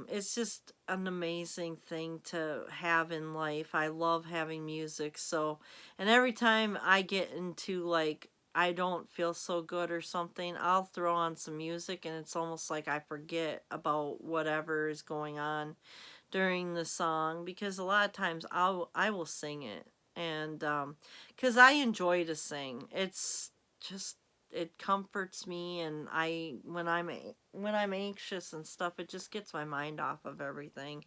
it's just an amazing thing to have in life. I love having music, so, and every time I get into like I don't feel so good or something, I'll throw on some music and it's almost like I forget about whatever is going on during the song, because a lot of times I will sing it, and cuz I enjoy to sing. It's just it comforts me, and when I'm anxious and stuff, it just gets my mind off of everything,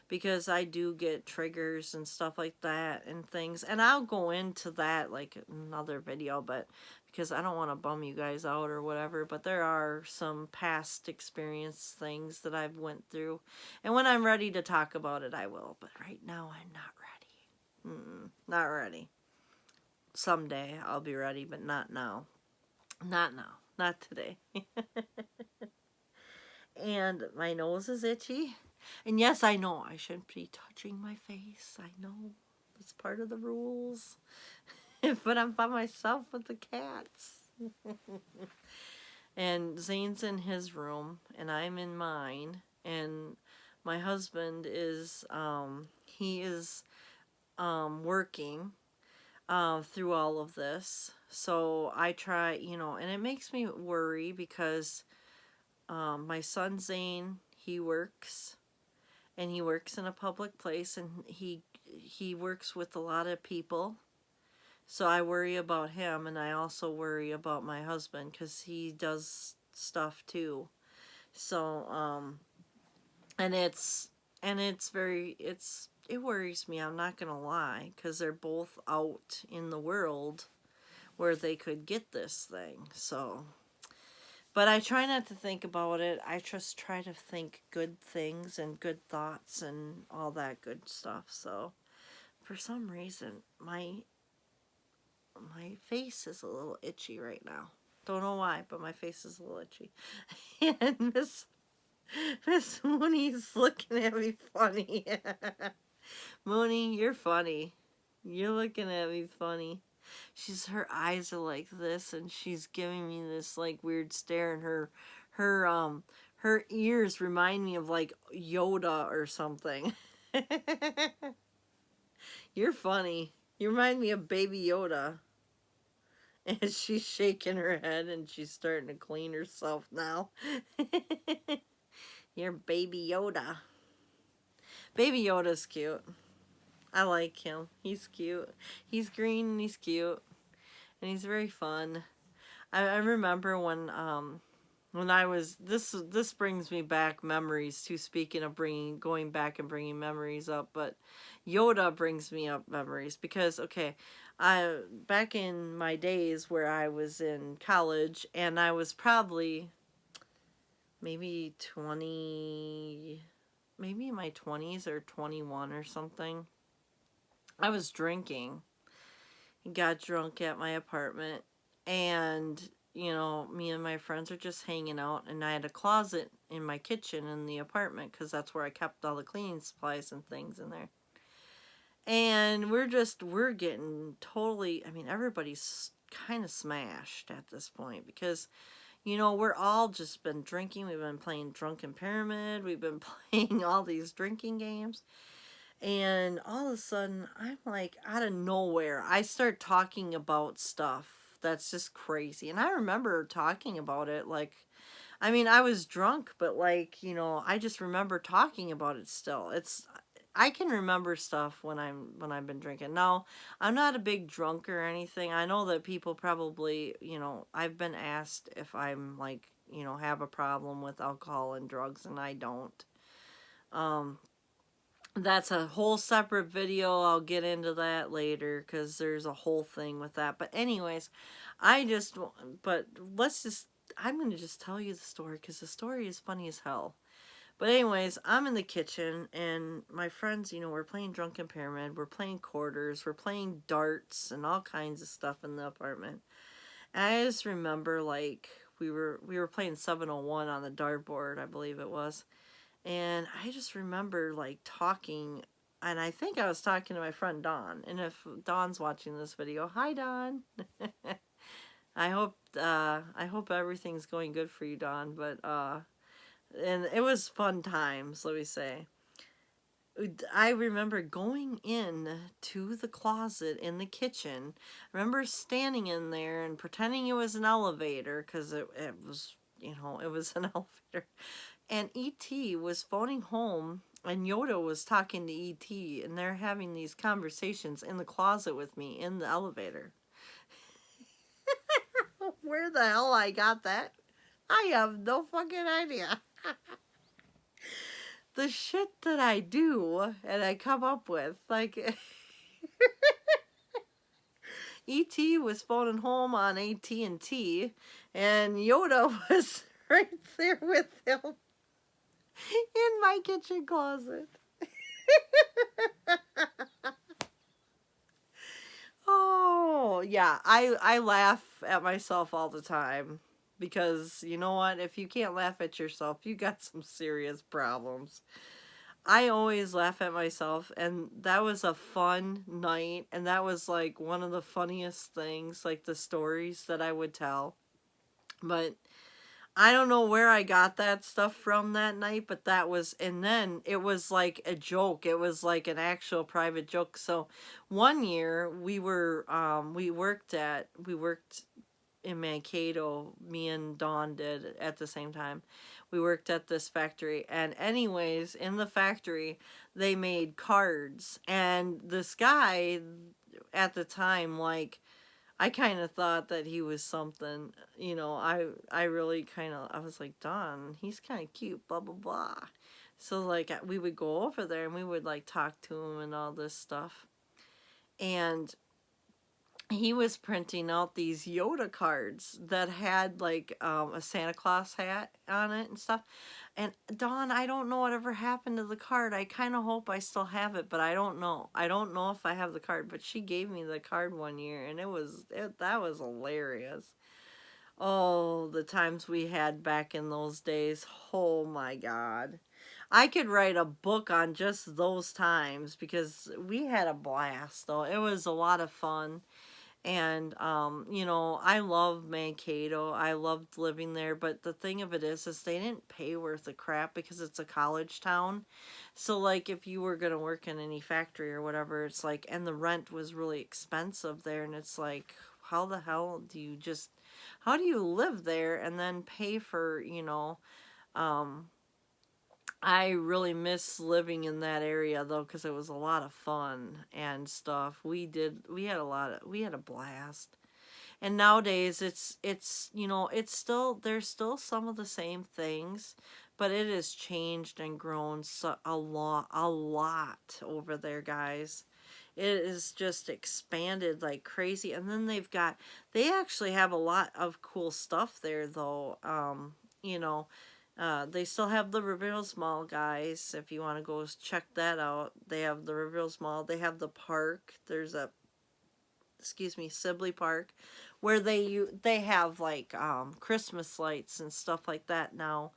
because I do get triggers and stuff like that and things. And I'll go into that like another video, but because I don't want to bum you guys out or whatever, but there are some past experience things that I've went through. And when I'm ready to talk about it, I will. But right now, I'm not ready. Not ready. Someday I'll be ready, but not now. Not now. not today. And my nose is itchy. And yes, I know I shouldn't be touching my face. I know it's part of the rules. But I'm by myself with the cats. And Zane's in his room, and I'm in mine. And my husband is, he is working through all of this. So I try, and it makes me worry because my son Zane, he works, and he works in a public place, and he works with a lot of people. So I worry about him, and I also worry about my husband because he does stuff too. So and it worries me. I'm not gonna lie, because they're both out in the world where they could get this thing. So, but I try not to think about it. I just try to think good things and good thoughts and all that good stuff. So, for some reason, my face is a little itchy right now. Don't know why, but my face is a little itchy. And Miss Mooney's looking at me funny. Mooney, you're funny. You're looking at me funny. Her eyes are like this, and she's giving me this like weird stare, and her ears remind me of like Yoda or something. You're funny. You remind me of Baby Yoda. And she's shaking her head, and she's starting to clean herself now. You're Baby Yoda. Baby Yoda's cute. I like him. He's cute. He's green and he's cute. And he's very fun. I remember when I was this brings me back memories too, speaking of going back and bringing memories up, but Yoda brings me up memories because okay, I back in my days where I was in college, and I was probably maybe 20, maybe in my 20s or 21 or something. I was drinking, got drunk at my apartment, and me and my friends are just hanging out, and I had a closet in my kitchen in the apartment because that's where I kept all the cleaning supplies and things in there. And we're getting totally, I mean, everybody's kind of smashed at this point because we're all just been drinking. We've been playing Drunken Pyramid. We've been playing all these drinking games. And all of a sudden, I'm like, out of nowhere, I start talking about stuff that's just crazy. And I remember talking about it like, I mean, I was drunk, but like, I just remember talking about it still. I can remember stuff when I've been drinking. Now, I'm not a big drunk or anything. I know that people probably, I've been asked if I'm like, have a problem with alcohol and drugs, and I don't. Um, that's a whole separate video. I'll get into that later because there's a whole thing with that. But anyways, but I'm going to just tell you the story because the story is funny as hell. But anyways, I'm in the kitchen, and my friends, we're playing Drunken Pyramid, we're playing quarters, we're playing darts and all kinds of stuff in the apartment. And I just remember like we were playing 701 on the dartboard, I believe it was. And I just remember like talking, and I think I was talking to my friend Dawn. And if Dawn's watching this video, hi Dawn. I hope everything's going good for you, Dawn. But and it was fun times, let me say. I remember going in to the closet in the kitchen. I remember standing in there and pretending it was an elevator because it was, it was an elevator. And E.T. was phoning home, and Yoda was talking to E.T., and they're having these conversations in the closet with me in the elevator. Where the hell I got that? I have no fucking idea. The shit that I do and I come up with, like E.T. was phoning home on AT&T, and Yoda was right there with him in my kitchen closet. Oh, yeah, I laugh at myself all the time because you know what? If you can't laugh at yourself, you got some serious problems. I always laugh at myself, and that was a fun night, and that was like one of the funniest things, like the stories that I would tell. But I don't know where I got that stuff from that night, but that was, and then it was like a joke. It was like an actual private joke. So one year we worked in Mankato, me and Dawn did at the same time. We worked at this factory, and anyways, in the factory, they made cards, and this guy at the time, like, I kind of thought that he was something, I really kind of, I was like, Don, he's kind of cute, blah, blah, blah. So, like, we would go over there and we would, like, talk to him and all this stuff. And he was printing out these Yoda cards that had, like, a Santa Claus hat on it and stuff. And Dawn, I don't know whatever happened to the card. I kind of hope I still have it, but I don't know. I don't know if I have the card, but she gave me the card one year, and that was hilarious. Oh, the times we had back in those days. Oh my God. I could write a book on just those times because we had a blast, though. It was a lot of fun. And I love Mankato. I loved living there, but the thing of it is they didn't pay worth a crap because it's a college town. So, like, if you were gonna work in any factory or whatever, it's like, and the rent was really expensive there, and it's like, how the hell do you just, how do you live there and then pay for, um, I really miss living in that area though, because it was a lot of fun and stuff. We had a blast. And nowadays it's still, there's still some of the same things, but it has changed and grown a lot over there, guys. It is just expanded like crazy. And then they actually have a lot of cool stuff there though. You know, they still have the Riverville's Mall, guys. If you want to go check that out, they have the Riverville's Mall. They have the park. There's a, excuse me, Sibley Park, where they have like Christmas lights and stuff like that now.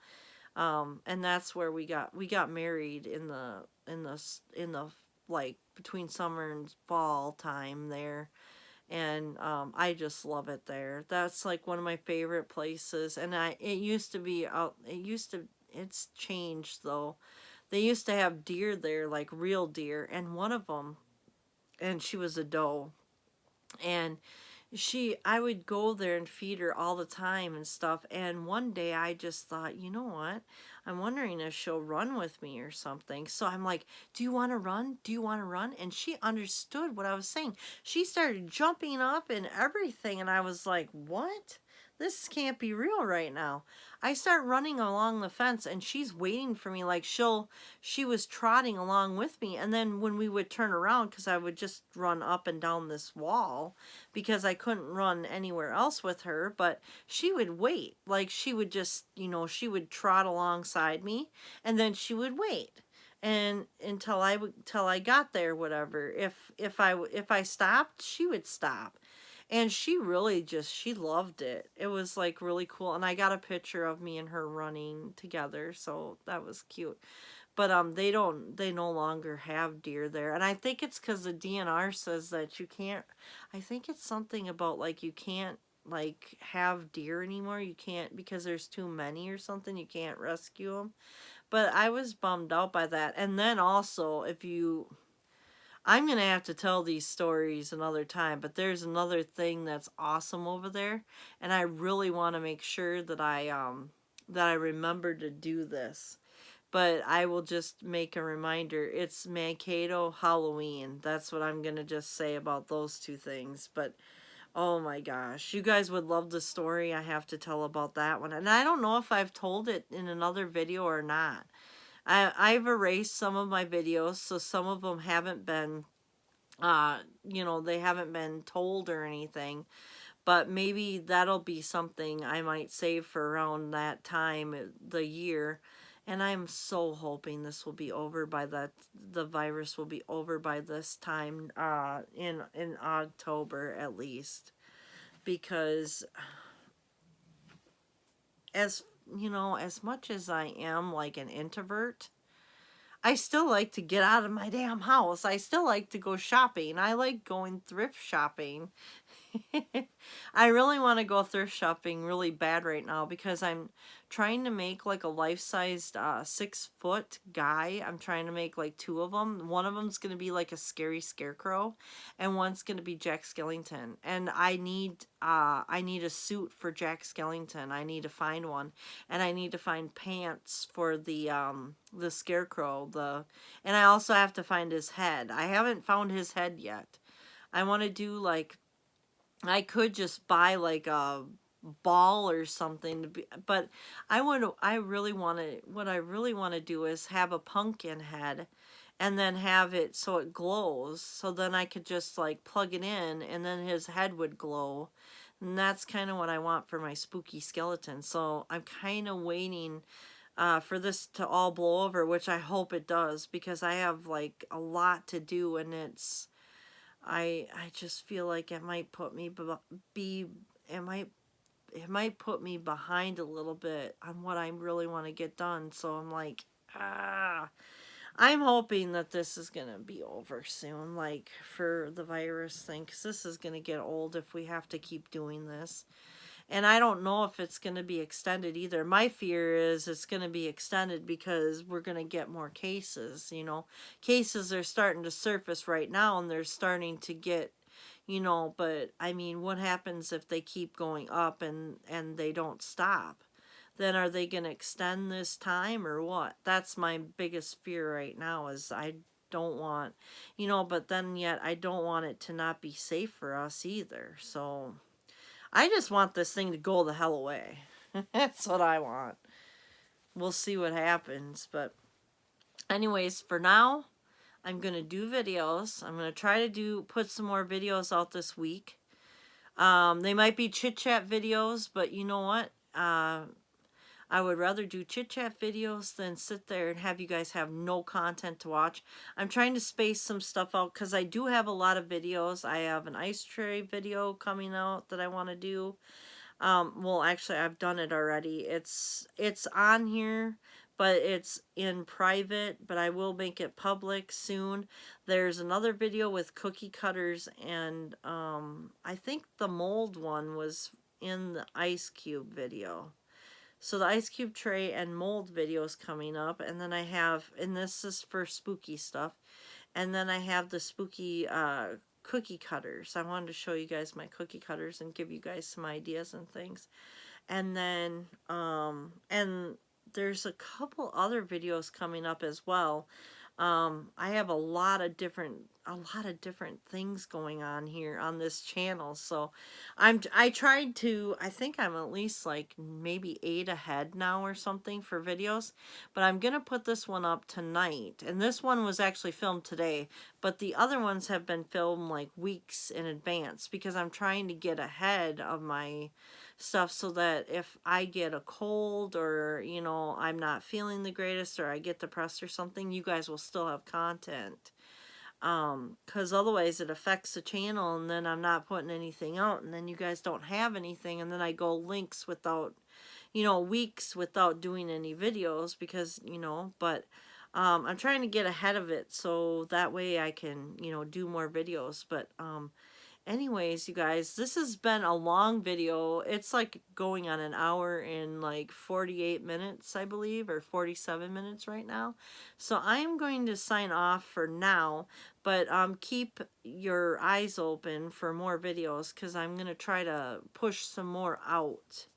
And that's where we got married in the like between summer and fall time there. And I just love it there. That's like one of my favorite places. And it used to be out. It's changed though. They used to have deer there, like real deer, and one of them, and she was a doe, and I would go there and feed her all the time and stuff. And one day I just thought, you know what? I'm wondering if she'll run with me or something. So I'm like, do you want to run? Do you want to run? And she understood what I was saying. She started jumping up and everything. And I was like, what? This can't be real right now. I start running along the fence and she's waiting for me, like she was trotting along with me. And then when we would turn around, because I would just run up and down this wall because I couldn't run anywhere else with her, but she would wait. Like she would just, she would trot alongside me and then she would wait. And until I got there, whatever. If I stopped, she would stop. And she loved it. It was like really cool. And I got a picture of me and her running together, so that was cute. But they no longer have deer there. And I think it's because the DNR says that you can't, I think it's something about like you can't like have deer anymore. You can't, because there's too many or something, you can't rescue them. But I was bummed out by that. And then also, I'm going to have to tell these stories another time, but there's another thing that's awesome over there, and I really want to make sure that I remember to do this. But I will just make a reminder. It's Mankato Halloween. That's what I'm going to just say about those two things. But oh my gosh, you guys would love the story I have to tell about that one. And I don't know if I've told it in another video or not. I've erased some of my videos, so some of them haven't been, they haven't been told or anything. But maybe that'll be something I might save for around that time, the year. And I'm so hoping this will be over by the virus will be over by this time, in October at least, because as you know, as much as I am like an introvert, I still like to get out of my damn house. I still like to go shopping. I like going thrift shopping. I really want to go thrift shopping really bad right now because I'm trying to make like a life-sized 6-foot guy. I'm trying to make like two of them. One of them's going to be like a scary scarecrow and one's going to be Jack Skellington. And I need a suit for Jack Skellington. I need to find one, and I need to find pants for the scarecrow, and I also have to find his head. I haven't found his head yet. I want to do like I could just buy like a ball or something to be, but I really want to, what I really want to do is have a pumpkin head and then have it so it glows, so then I could just like plug it in and then his head would glow. And that's kind of what I want for my spooky skeleton. So I'm kind of waiting for this to all blow over, which I hope it does, because I have like a lot to do, and I just feel like it might put me it might put me behind a little bit on what I really want to get done. So I'm like, I'm hoping that this is going to be over soon, like for the virus thing, because this is going to get old if we have to keep doing this. And I don't know if it's going to be extended either. My fear is it's going to be extended because we're going to get more cases, you know. Cases are starting to surface right now, and they're starting to get, you know, but I mean, what happens if they keep going up and they don't stop? Then are they going to extend this time or what? That's my biggest fear right now, is I don't want, you know, but then yet I don't want it to not be safe for us either. So I just want this thing to go the hell away. That's what I want. We'll see what happens. But anyways, for now, I'm going to do videos. I'm going to try to put some more videos out this week. They might be chit-chat videos, but you know what? I would rather do chit-chat videos than sit there and have you guys have no content to watch. I'm trying to space some stuff out because I do have a lot of videos. I have an ice tray video coming out that I want to do. Well, actually, I've done it already. It's on here, but it's in private, but I will make it public soon. There's another video with cookie cutters, and I think the mold one was in the ice cube video. So the ice cube tray and mold videos coming up, and then I have, and this is for spooky stuff, and then I have the spooky cookie cutters. I wanted to show you guys my cookie cutters and give you guys some ideas and things. And then and there's a couple other videos coming up as well. I have a lot of different things going on here on this channel. So I tried to, I think I'm at least like maybe 8 ahead now or something for videos, but I'm gonna put this one up tonight, and this one was actually filmed today, but the other ones have been filmed like weeks in advance because I'm trying to get ahead of my stuff so that if I get a cold, or you know, I'm not feeling the greatest, or I get depressed or something, you guys will still have content. Because otherwise it affects the channel, and then I'm not putting anything out, and then you guys don't have anything, and then I go links without, you know, weeks without doing any videos because, you know, but I'm trying to get ahead of it so that way I can, you know, do more videos. But anyways, you guys, this has been a long video. It's like going on an hour and like 48 minutes, I believe, or 47 minutes right now. So I'm going to sign off for now, but keep your eyes open for more videos because I'm going to try to push some more out.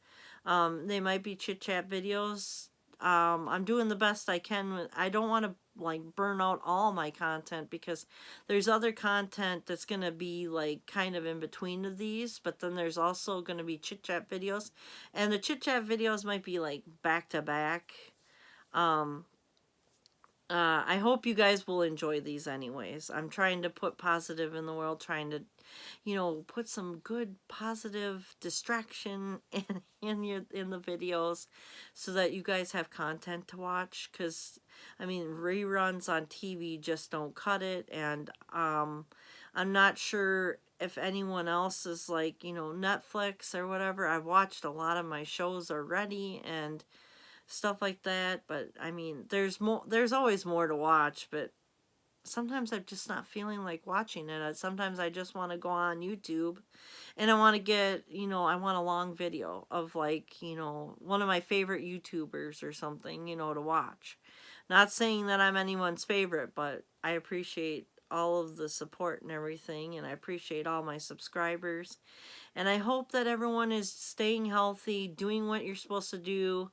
They might be chit-chat videos. I'm doing the best I can. I don't want to like burn out all my content because there's other content that's going to be like kind of in between of these, but then there's also going to be chit-chat videos, and the chit-chat videos might be like back to back. I hope you guys will enjoy these anyways. I'm trying to put positive in the world, trying to, you know, put some good positive distraction in the videos so that you guys have content to watch, because I mean, reruns on TV just don't cut it. And I'm not sure if anyone else is like, you know, Netflix or whatever. I've watched a lot of my shows already and stuff like that, but I mean, there's always more to watch, but sometimes I'm just not feeling like watching it. Sometimes I just want to go on YouTube and I want to get, you know, I want a long video of like, you know, one of my favorite YouTubers or something, you know, to watch. Not saying that I'm anyone's favorite, but I appreciate all of the support and everything, and I appreciate all my subscribers. And I hope that everyone is staying healthy, doing what you're supposed to do.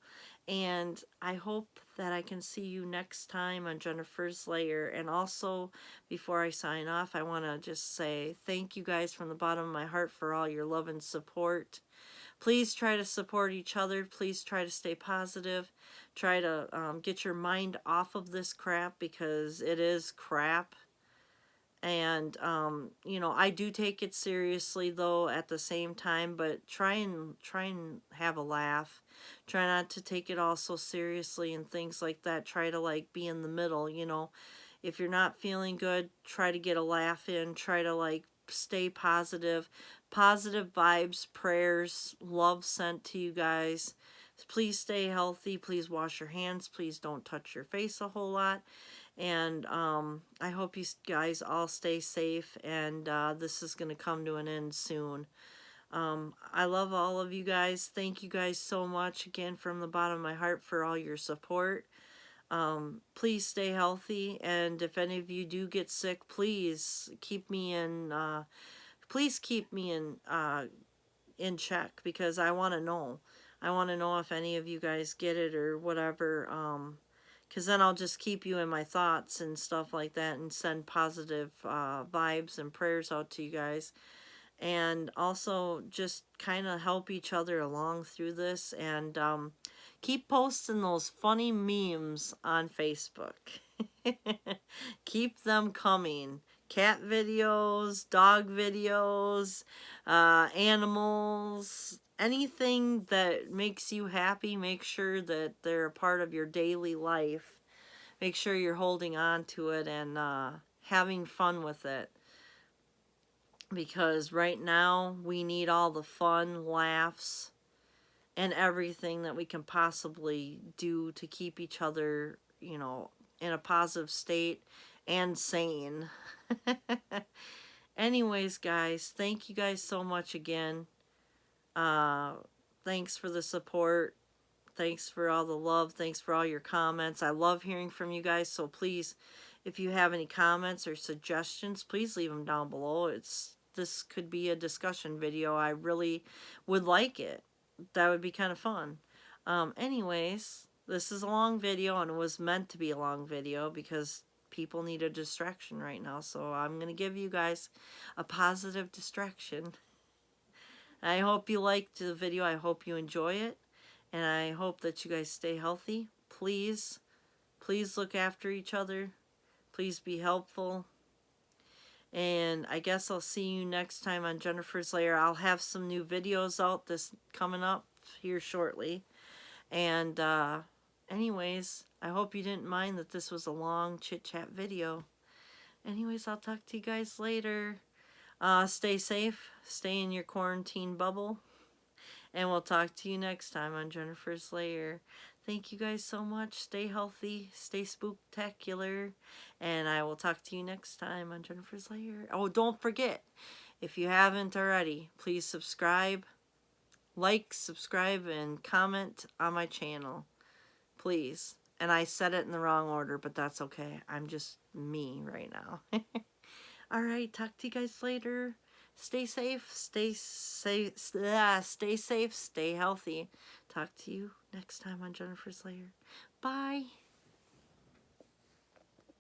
And I hope that I can see you next time on Jennifer's Lair. And also, before I sign off, I want to just say thank you guys from the bottom of my heart for all your love and support. Please try to support each other. Please try to stay positive. Try to get your mind off of this crap, because it is crap. And you know, I do take it seriously though at the same time, but try and have a laugh. Try not to take it all so seriously and things like that. Try to like be in the middle, you know. If you're not feeling good, try to get a laugh in. Try to like stay positive. Positive vibes, prayers, love sent to you guys. Please stay healthy. Please wash your hands. Please don't touch your face a whole lot. And I hope you guys all stay safe, and this is going to come to an end soon. I love all of you guys. Thank you guys so much again from the bottom of my heart for all your support. Please stay healthy, and if any of you do get sick, please keep me in in check, because I want to know. I want to know if any of you guys get it or whatever. Because then I'll just keep you in my thoughts and stuff like that, and send positive vibes and prayers out to you guys. And also just kind of help each other along through this, and keep posting those funny memes on Facebook. Keep them coming. Cat videos, dog videos, animals, anything that makes you happy. Make sure that they're a part of your daily life. Make sure you're holding on to it and having fun with it. Because right now we need all the fun, laughs, and everything that we can possibly do to keep each other, you know, in a positive state and sane. Anyways, guys, thank you guys so much again. Thanks for the support. Thanks for all the love. Thanks for all your comments. I love hearing from you guys. So please, if you have any comments or suggestions, please leave them down below. This could be a discussion video. I really would like it. That would be kind of fun. Anyways, this is a long video, and it was meant to be a long video because people need a distraction right now. So I'm going to give you guys a positive distraction. I hope you liked the video. I hope you enjoy it. And I hope that you guys stay healthy. Please look after each other. Please be helpful. And I guess I'll see you next time on Jennifer's Lair. I'll have some new videos out coming up here shortly. And anyways, I hope you didn't mind that this was a long chit-chat video. Anyways, I'll talk to you guys later. Stay safe. Stay in your quarantine bubble. And we'll talk to you next time on Jennifer's Lair. Thank you guys so much. Stay healthy. Stay spooktacular. And I will talk to you next time on Jennifer's Lair. Oh, don't forget, if you haven't already, please subscribe. Like, subscribe, and comment on my channel. Please. And I said it in the wrong order, but that's okay. I'm just me right now. Alright, talk to you guys later. Stay safe, stay safe, stay healthy. Talk to you next time on Jennifer's Lair. Bye.